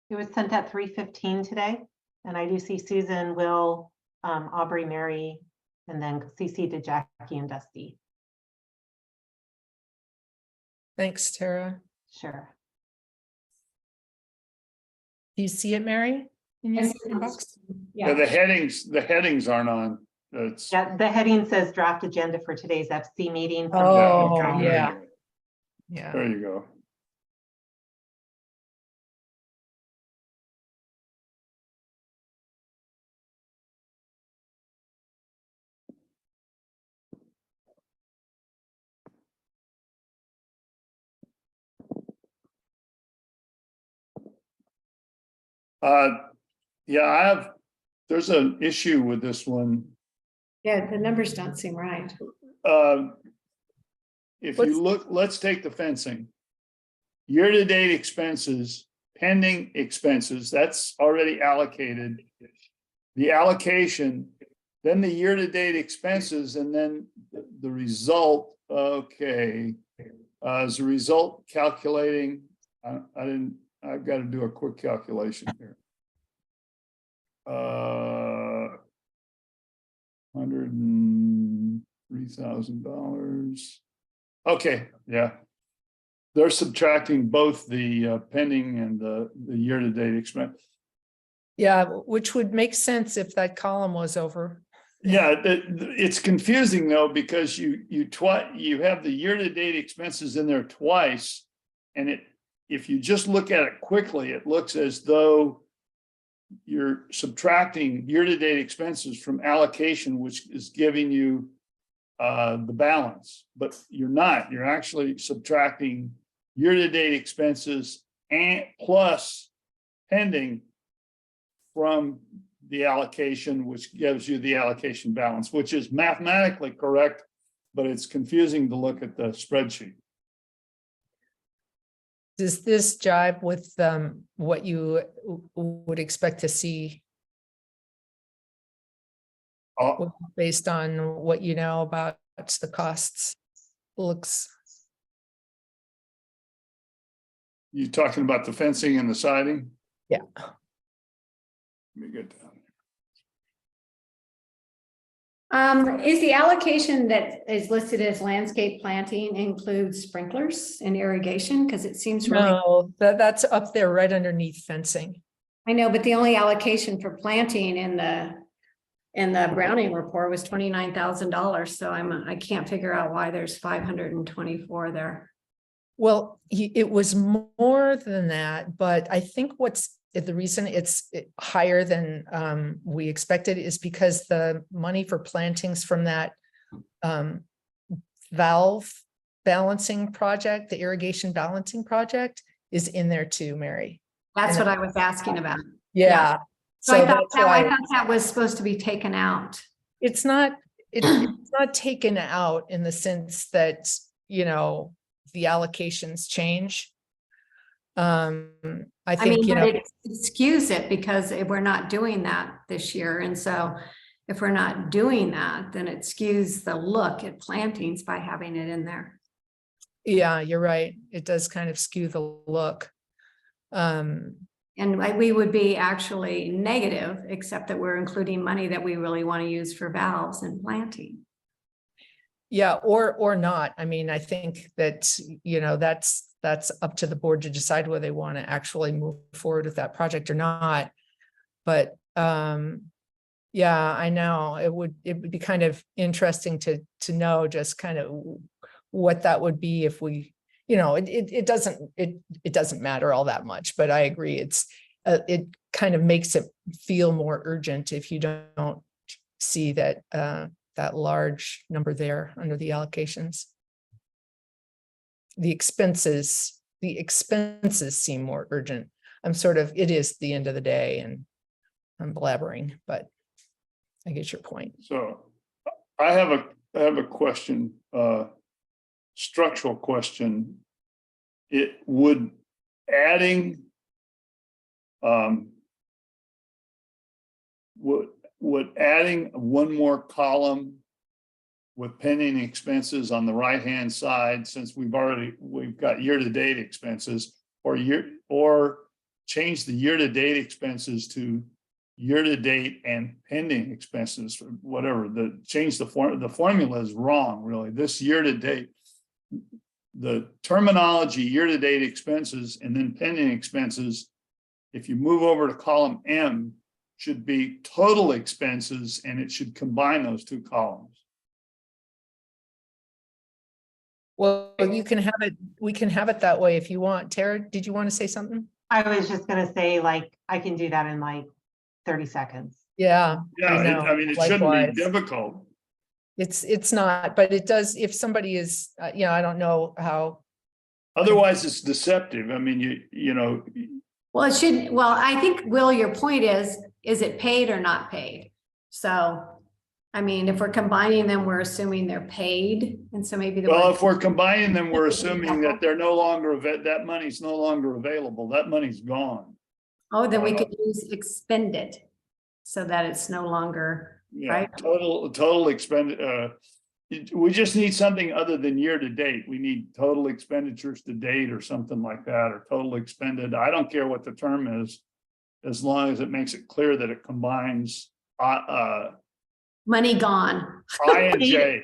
It was sent at 3:15 today, and I do see Susan, Will, Aubrey, Mary, and then CC to Jackie and Dusty. Thanks, Tara. Sure. Do you see it, Mary? In your I see it. inbox? Yeah, Yeah, the headings aren't on. It's. Yeah, the heading says draft agenda for today's FC meeting. from Oh, John. there you yeah. go. Yeah. There you go. Yeah, there's an issue with this one. yeah, the numbers don't seem right. If What's- you look, let's take the fencing. Year-to-date expenses, pending expenses, that's already allocated. The allocation, then the year-to-date expenses, and then the result, okay. As a result, calculating, I've got to do a quick calculation here. $103,000. Okay, yeah. They're subtracting both the pending and the year-to-date expense. Yeah, which would make sense if that column was over. Yeah, it's confusing though, because you have the year-to-date expenses in there twice. And if you just look at it quickly, it looks as though you're subtracting year-to-date expenses from allocation, which is giving you the balance, but you're not. You're actually subtracting year-to-date expenses and plus pending from the allocation, which gives you the allocation balance, which is mathematically correct, but it's confusing to look at the spreadsheet. Does this jibe with what you would expect to see based on what you know about the costs? Looks, You talking about the fencing and the siding? yeah. Let me get down. Is the allocation that is listed as landscape planting includes sprinklers and irrigation? Because it seems really, No, that's up there right underneath fencing. I know, but the only allocation for planting in the Browning report was $29,000. So I can't figure out why there's 524 there. Well, it was more than that, but I think the reason it's higher than we expected is because the money for plantings from that valve balancing project, the irrigation balancing project, is in there too, Mary. That's what I was asking about. Yeah. So I that's thought why that was supposed to be taken out. it's not taken out in the sense that, the allocations change. I think, But it skews it because we're not doing that this year. And so if we're not doing that, then it skews the look at plantings by having it in there. yeah, you're right. It does kind of skew the look. And we would be actually negative, except that we're including money that we really want to use for valves and planting. Yeah, or not. I mean, I think that, that's up to the board to decide whether they want to actually move forward with that project or not. But yeah, I know it would be kind of interesting to know just kind of what that would be if we, it doesn't matter all that much, but I agree. It kind of makes it feel more urgent if you don't see that that large number there under the allocations. The expenses seem more urgent. It is the end of the day and I'm blabbering, but I get your point. So I have a question, structural question. It would adding would adding one more column with pending expenses on the right-hand side, since we've got year-to-date expenses, or change the year-to-date expenses to year-to-date and pending expenses, or whatever, change the formula is wrong, really. This year-to-date, the terminology year-to-date expenses and then pending expenses, if you move over to column M, should be total expenses, and it should combine those two columns. Well, we can have it that way if you want. Tara, did you want to say something? I was just gonna say, I can do that in 30 seconds. Yeah. Yeah, I mean, it shouldn't be difficult. It's not, but it does, if somebody is, I don't know how. Otherwise, it's deceptive. I mean, Well, it should, I think, Will, your point is it paid or not paid? So, I mean, if we're combining them, we're assuming they're paid. And so maybe if we're combining them, we're assuming that they're no longer, that money's no longer available. That money's gone. Oh, then we could use expended so that it's no longer, Yeah, right? total expend. We just need something other than year to date. We need total expenditures to date or something like that, or total expended. I don't care what the term is, as long as it makes it clear that it combines Money gone. I and J.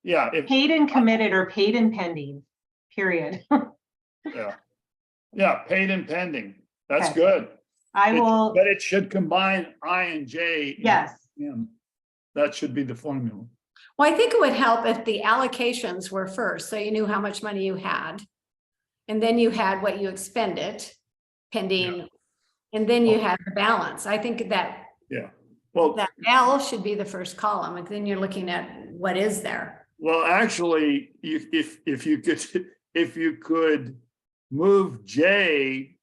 Yeah. Paid and committed or paid and pending, period. Yeah, paid and pending. That's Okay. good. I will, But it should combine I and J. yes. Yeah. That should be the formula. Well, I think it would help if the allocations were first, so you knew how much money you had. And then you had what you expended pending, and then you had the balance. I think that Well, that L should be the first column, and then you're looking at what is there. well, actually, if you could move J,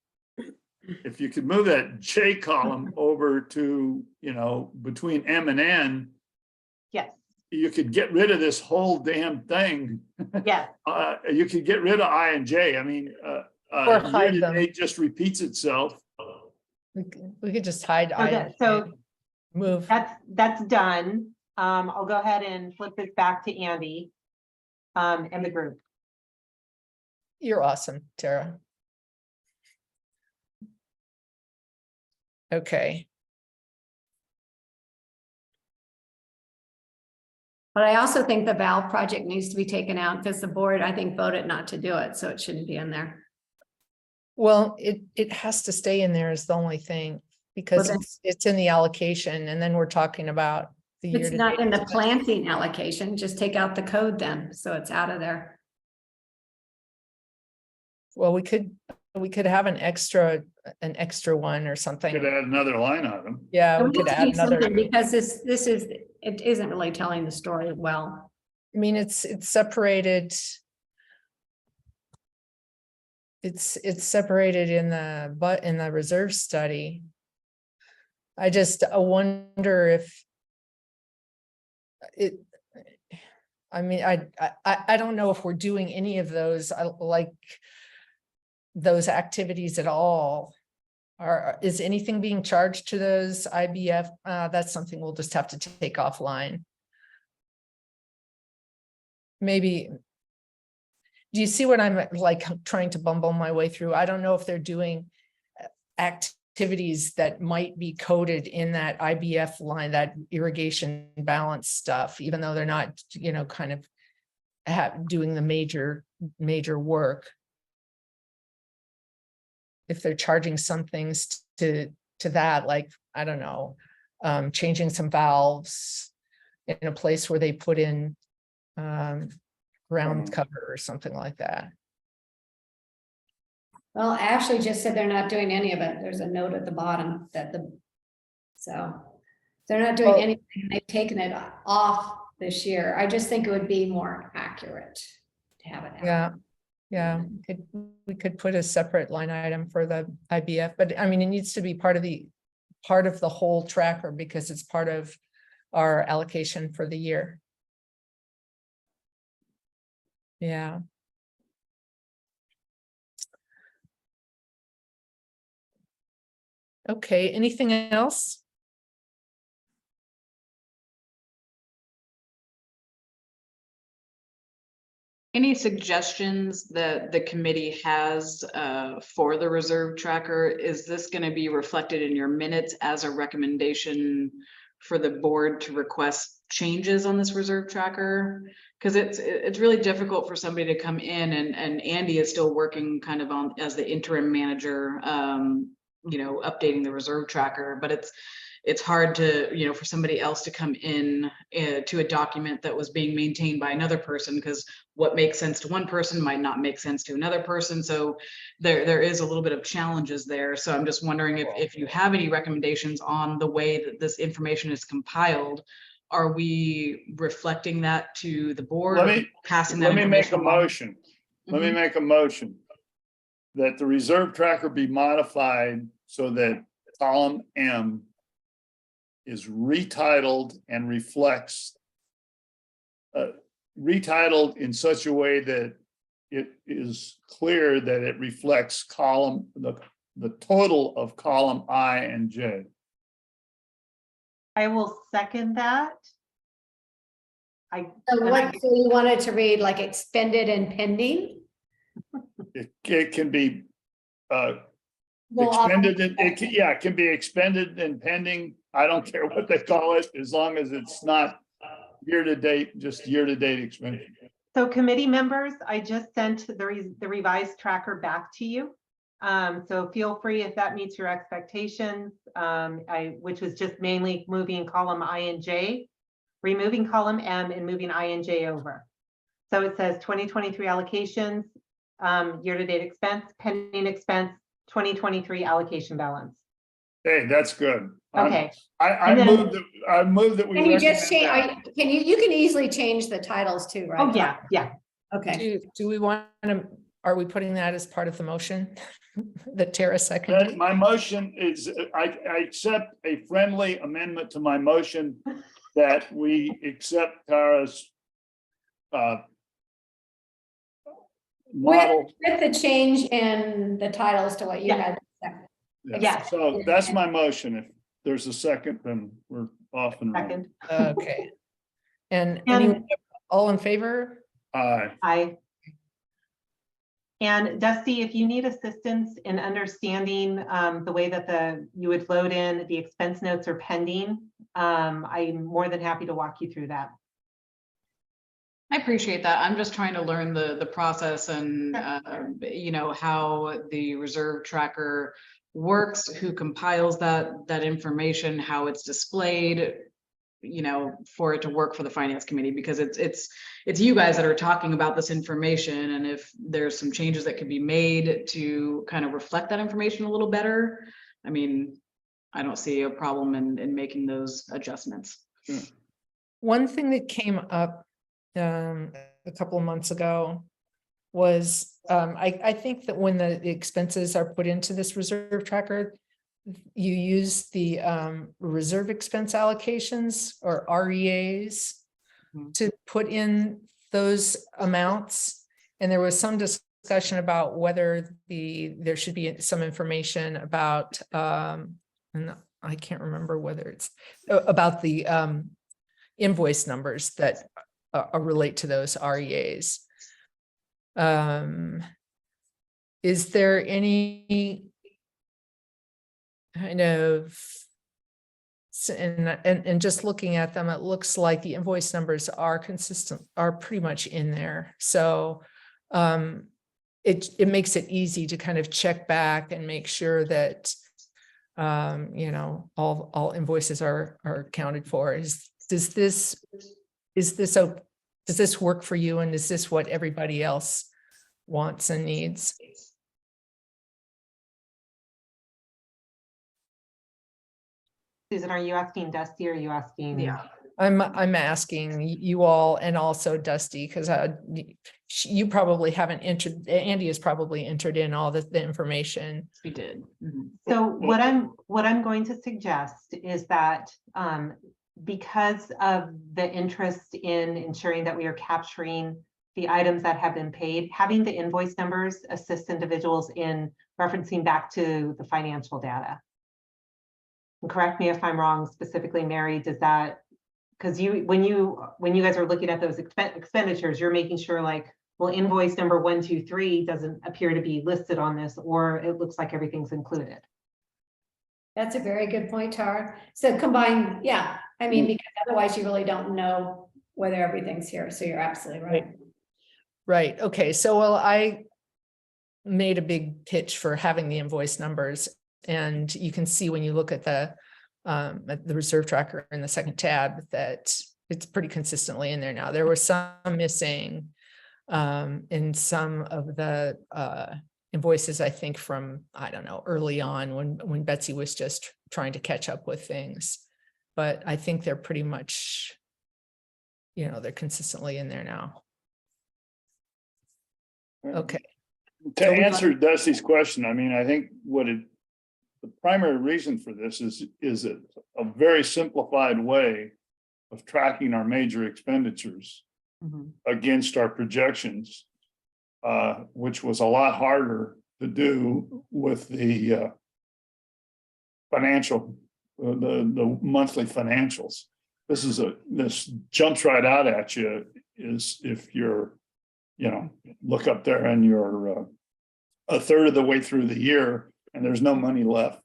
if you could move that J column over to, between M and N, Yes, you could get rid of this whole damn thing. yes. You could get rid of I and J. I mean, Or hide them. it just repeats itself. We could just hide. Okay, items so and Move. that's done. I'll go ahead and flip this back to Andy. And the group. You're awesome, Tara. Okay, But I also think the valve project needs to be taken out because the board, I think, voted not to do it, so it shouldn't be in there. well, it has to stay in there is the only thing, because then- it's in the allocation, and then we're talking about the year. It's not in the planting allocation, just take out the code then, so it's out of there. Well, we could have an extra one or Could something. add another line item. Yeah, we There could needs to add be another. something, because it isn't really telling the story well. I mean, it's separated. It's separated in the reserve study. I wonder if it, I mean, I don't know if we're doing any of those, like those activities at all. Is anything being charged to those IBF? That's something we'll just have to take offline. Maybe. Do you see what I'm like trying to bumble my way through? I don't know if they're doing activities that might be coded in that IBF line, that irrigation balance stuff, even though they're not, kind of doing the major work. If they're charging some things to that, like, I don't know, changing some valves in a place where they put in ground cover or something like that. Well, Ashley just said they're not doing any of it. There's a note at the bottom so they're not doing Well- anything. They've taken it off this year. I just think it would be more accurate to have it out. Yeah, we could put a separate line item for the IBF, but I mean, it needs to be part of the whole tracker because it's part of our allocation for the year. Yeah. Okay, anything else? Any suggestions that the committee has for the reserve tracker? Is this going to be reflected in your minutes as a recommendation for the board to request changes on this reserve tracker? Because it's really difficult for somebody to come in, and Andy is still working kind of on as the interim manager, updating the reserve tracker, but it's hard to, for somebody else to come in to a document that was being maintained by another person, because what makes sense to one person might not make sense to another person. So there is a little bit of challenges there. So I'm just wondering if you have any recommendations on the way that this information is compiled. Are we reflecting that to the board? Let me- Passing that Let me make a information along? motion. Let me Mhm. make a motion that the reserve tracker be modified so that column M is retitled and reflects, retitled in such a way that it is clear that it reflects the total of column I and J. I will second that. So you wanted to read like expended and pending? It can be Well, expended, it can be expended and pending. I don't care what they call it, as long as it's not year-to-date, just year-to-date expenditure. So committee members, I just sent the revised tracker back to you. So feel free if that meets your expectations, which was just mainly moving column I and J. removing column M and moving I and J over. So it says 2023 allocations, year-to-date expense, pending expense, 2023 allocation balance. Hey, that's good. Okay. I And then- move that we. Can you just recommend change, that. you can easily change the titles too, right? Oh, yeah, yeah. Okay. Do we want to, are we putting that as part of the motion that Tara seconded? My motion is, I accept a friendly amendment to my motion that we accept Tara's model. With the change in the titles to what you Yeah. had. Yes. So that's my motion. If there's a second, then we're off and running. Second, Okay. And And- anyone, all in favor? I. And Dusty, if you need assistance in understanding the way that you would load in the expense notes or pending, I'm more than happy to walk you through that. I appreciate that. I'm just trying to learn the process and, you know, how the reserve tracker works, who compiles that information, how it's displayed, you know, for it to work for the finance committee, because it's you guys that are talking about this information. And if there's some changes that could be made to kind of reflect that information a little better, I mean, I don't see a problem in making those adjustments. One thing that came up a couple of months ago was I think that when the expenses are put into this reserve tracker, you use the reserve expense allocations or REAs to put in those amounts. And there was some discussion about whether there should be some information about and I can't remember whether it's about the invoice numbers that relate to those REAs. Is there any kind of, and just looking at them, it looks like the invoice numbers are consistent, are pretty much in there. So it makes it easy to kind of check back and make sure that you know, all invoices are accounted for. Does this work for you, and is this what everybody else wants and needs? Susan, are you asking Dusty or are you asking? Yeah. I'm asking you all, and also Dusty, because you probably haven't entered, Andy has probably entered in all the information. We did. Mhm. So what I'm going to suggest is that because of the interest in ensuring that we are capturing the items that have been paid, having the invoice numbers assist individuals in referencing back to the financial data. And correct me if I'm wrong, specifically, Mary, does that, because when you guys are looking at those expenditures, you're making sure like, well, invoice number 123 doesn't appear to be listed on this, or it looks like everything's included. That's a very good point, Tara. So combine, yeah, I mean, because otherwise you really don't know whether everything's here. So you're absolutely right. Right, okay, so well, I made a big pitch for having the invoice numbers, and you can see when you look at the reserve tracker in the second tab that it's pretty consistently in there now. There was some missing in some of the invoices, I think from, I don't know, early on when Betsy was just trying to catch up with things. But I think they're pretty much, you know, they're consistently in there now. Okay. To So we answer Dusty's question, I mean, I think the primary reason for this is a very simplified way of tracking our major expenditures Mhm. against our projections, which was a lot harder to do with the the monthly financials. This jumps right out at you is if you're, you know, look up there and you're a third of the way through the year and there's no money left,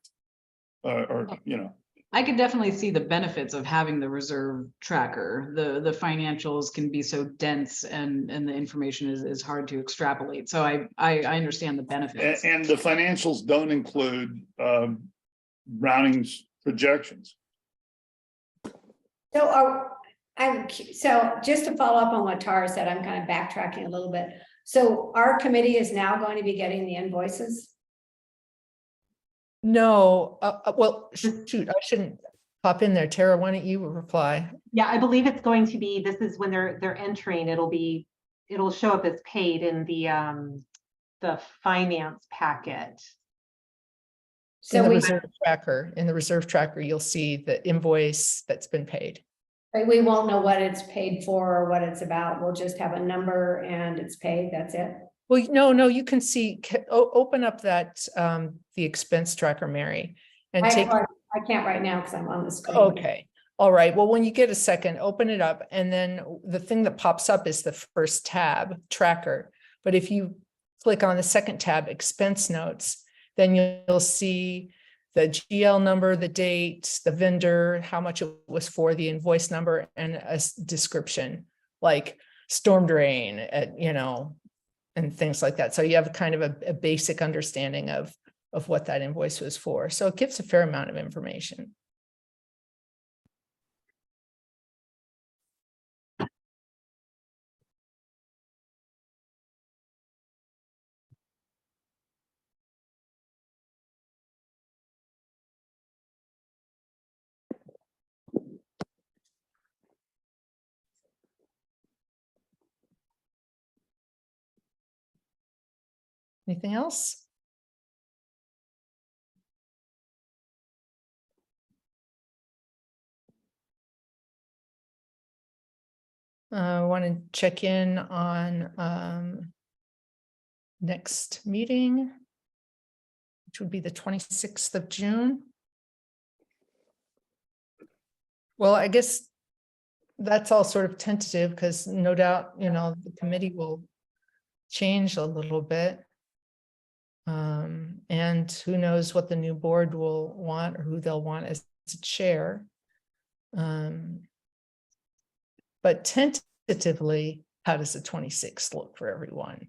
or you know. I could definitely see the benefits of having the reserve tracker. The financials can be so dense and the information is hard to extrapolate. So I understand the benefits. And the financials don't include Browning's projections. So So just to follow up on what Tara said, I'm kind of backtracking a little bit. So our committee is now going to be getting the invoices. No, well, shoot, I shouldn't pop in there. Tara, why don't you reply? Yeah, I believe it's going to be, this is when they're entering, it'll show up as paid in the finance packet. In So the we, reserve tracker, you'll see the invoice that's been paid. we won't know what it's paid for or what it's about. We'll just have a number and it's paid. That's it. Well, no, you can see, open up that, the expense tracker, Mary, and take, I can't right now because I'm on the screen. okay. All right. Well, when you get a second, open it up. And then the thing that pops up is the first tab, tracker. But if you click on the second tab, expense notes, then you'll see the GL number, the date, the vendor, how much it was for, the invoice number, and a description like storm drain at, and things like that. So you have kind of a basic understanding of what that invoice was for. So it gives a fair amount of information. Anything else? I want to check in on next meeting, which would be the 26th of June. Well, I guess that's all sort of tentative because no doubt, the committee will change a little bit. And who knows what the new board will want or who they'll want as chair. But tentatively, how does the 26th look for everyone?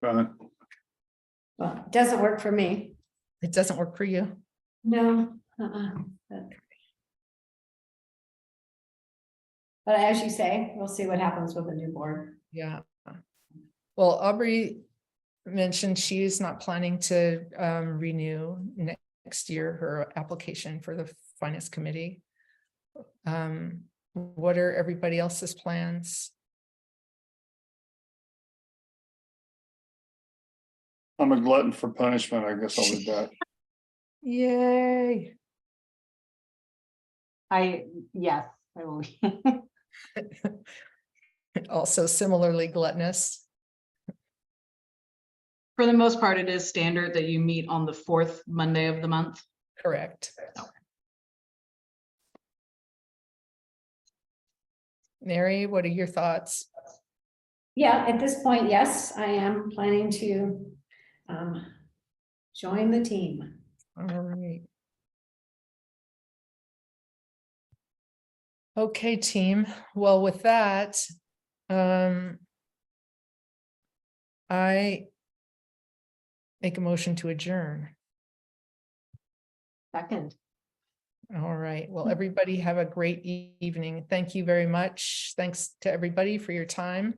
Well, it doesn't work for me. It doesn't work for you? No. But as you say, we'll see what happens with the new board. Yeah. Well, Aubrey mentioned she is not planning to renew next year her application for the finance committee. What are everybody else's plans? I'm a glutton for punishment. I guess I'll do that. Yay. Yes, I will. Also similarly gluttonous. For the most part, it is standard that you meet on the fourth Monday of the month. Correct. Mary, what are your thoughts? Yeah, at this point, yes, I am planning to join the team. All right. Okay, team. Well, with that, I make a motion to adjourn. Second. All right. Well, everybody have a great evening. Thank you very much. Thanks to everybody for your time.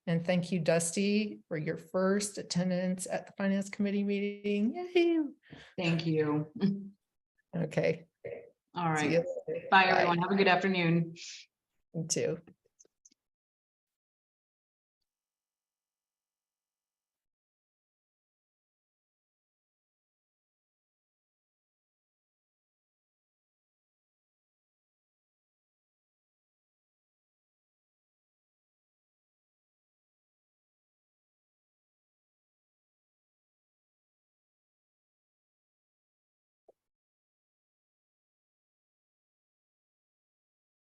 And thank you, Dusty, for your first attendance at the Finance Committee meeting. Yay. Thank you. Okay. All See right. you later. Bye, everyone. Have a good afternoon. You too.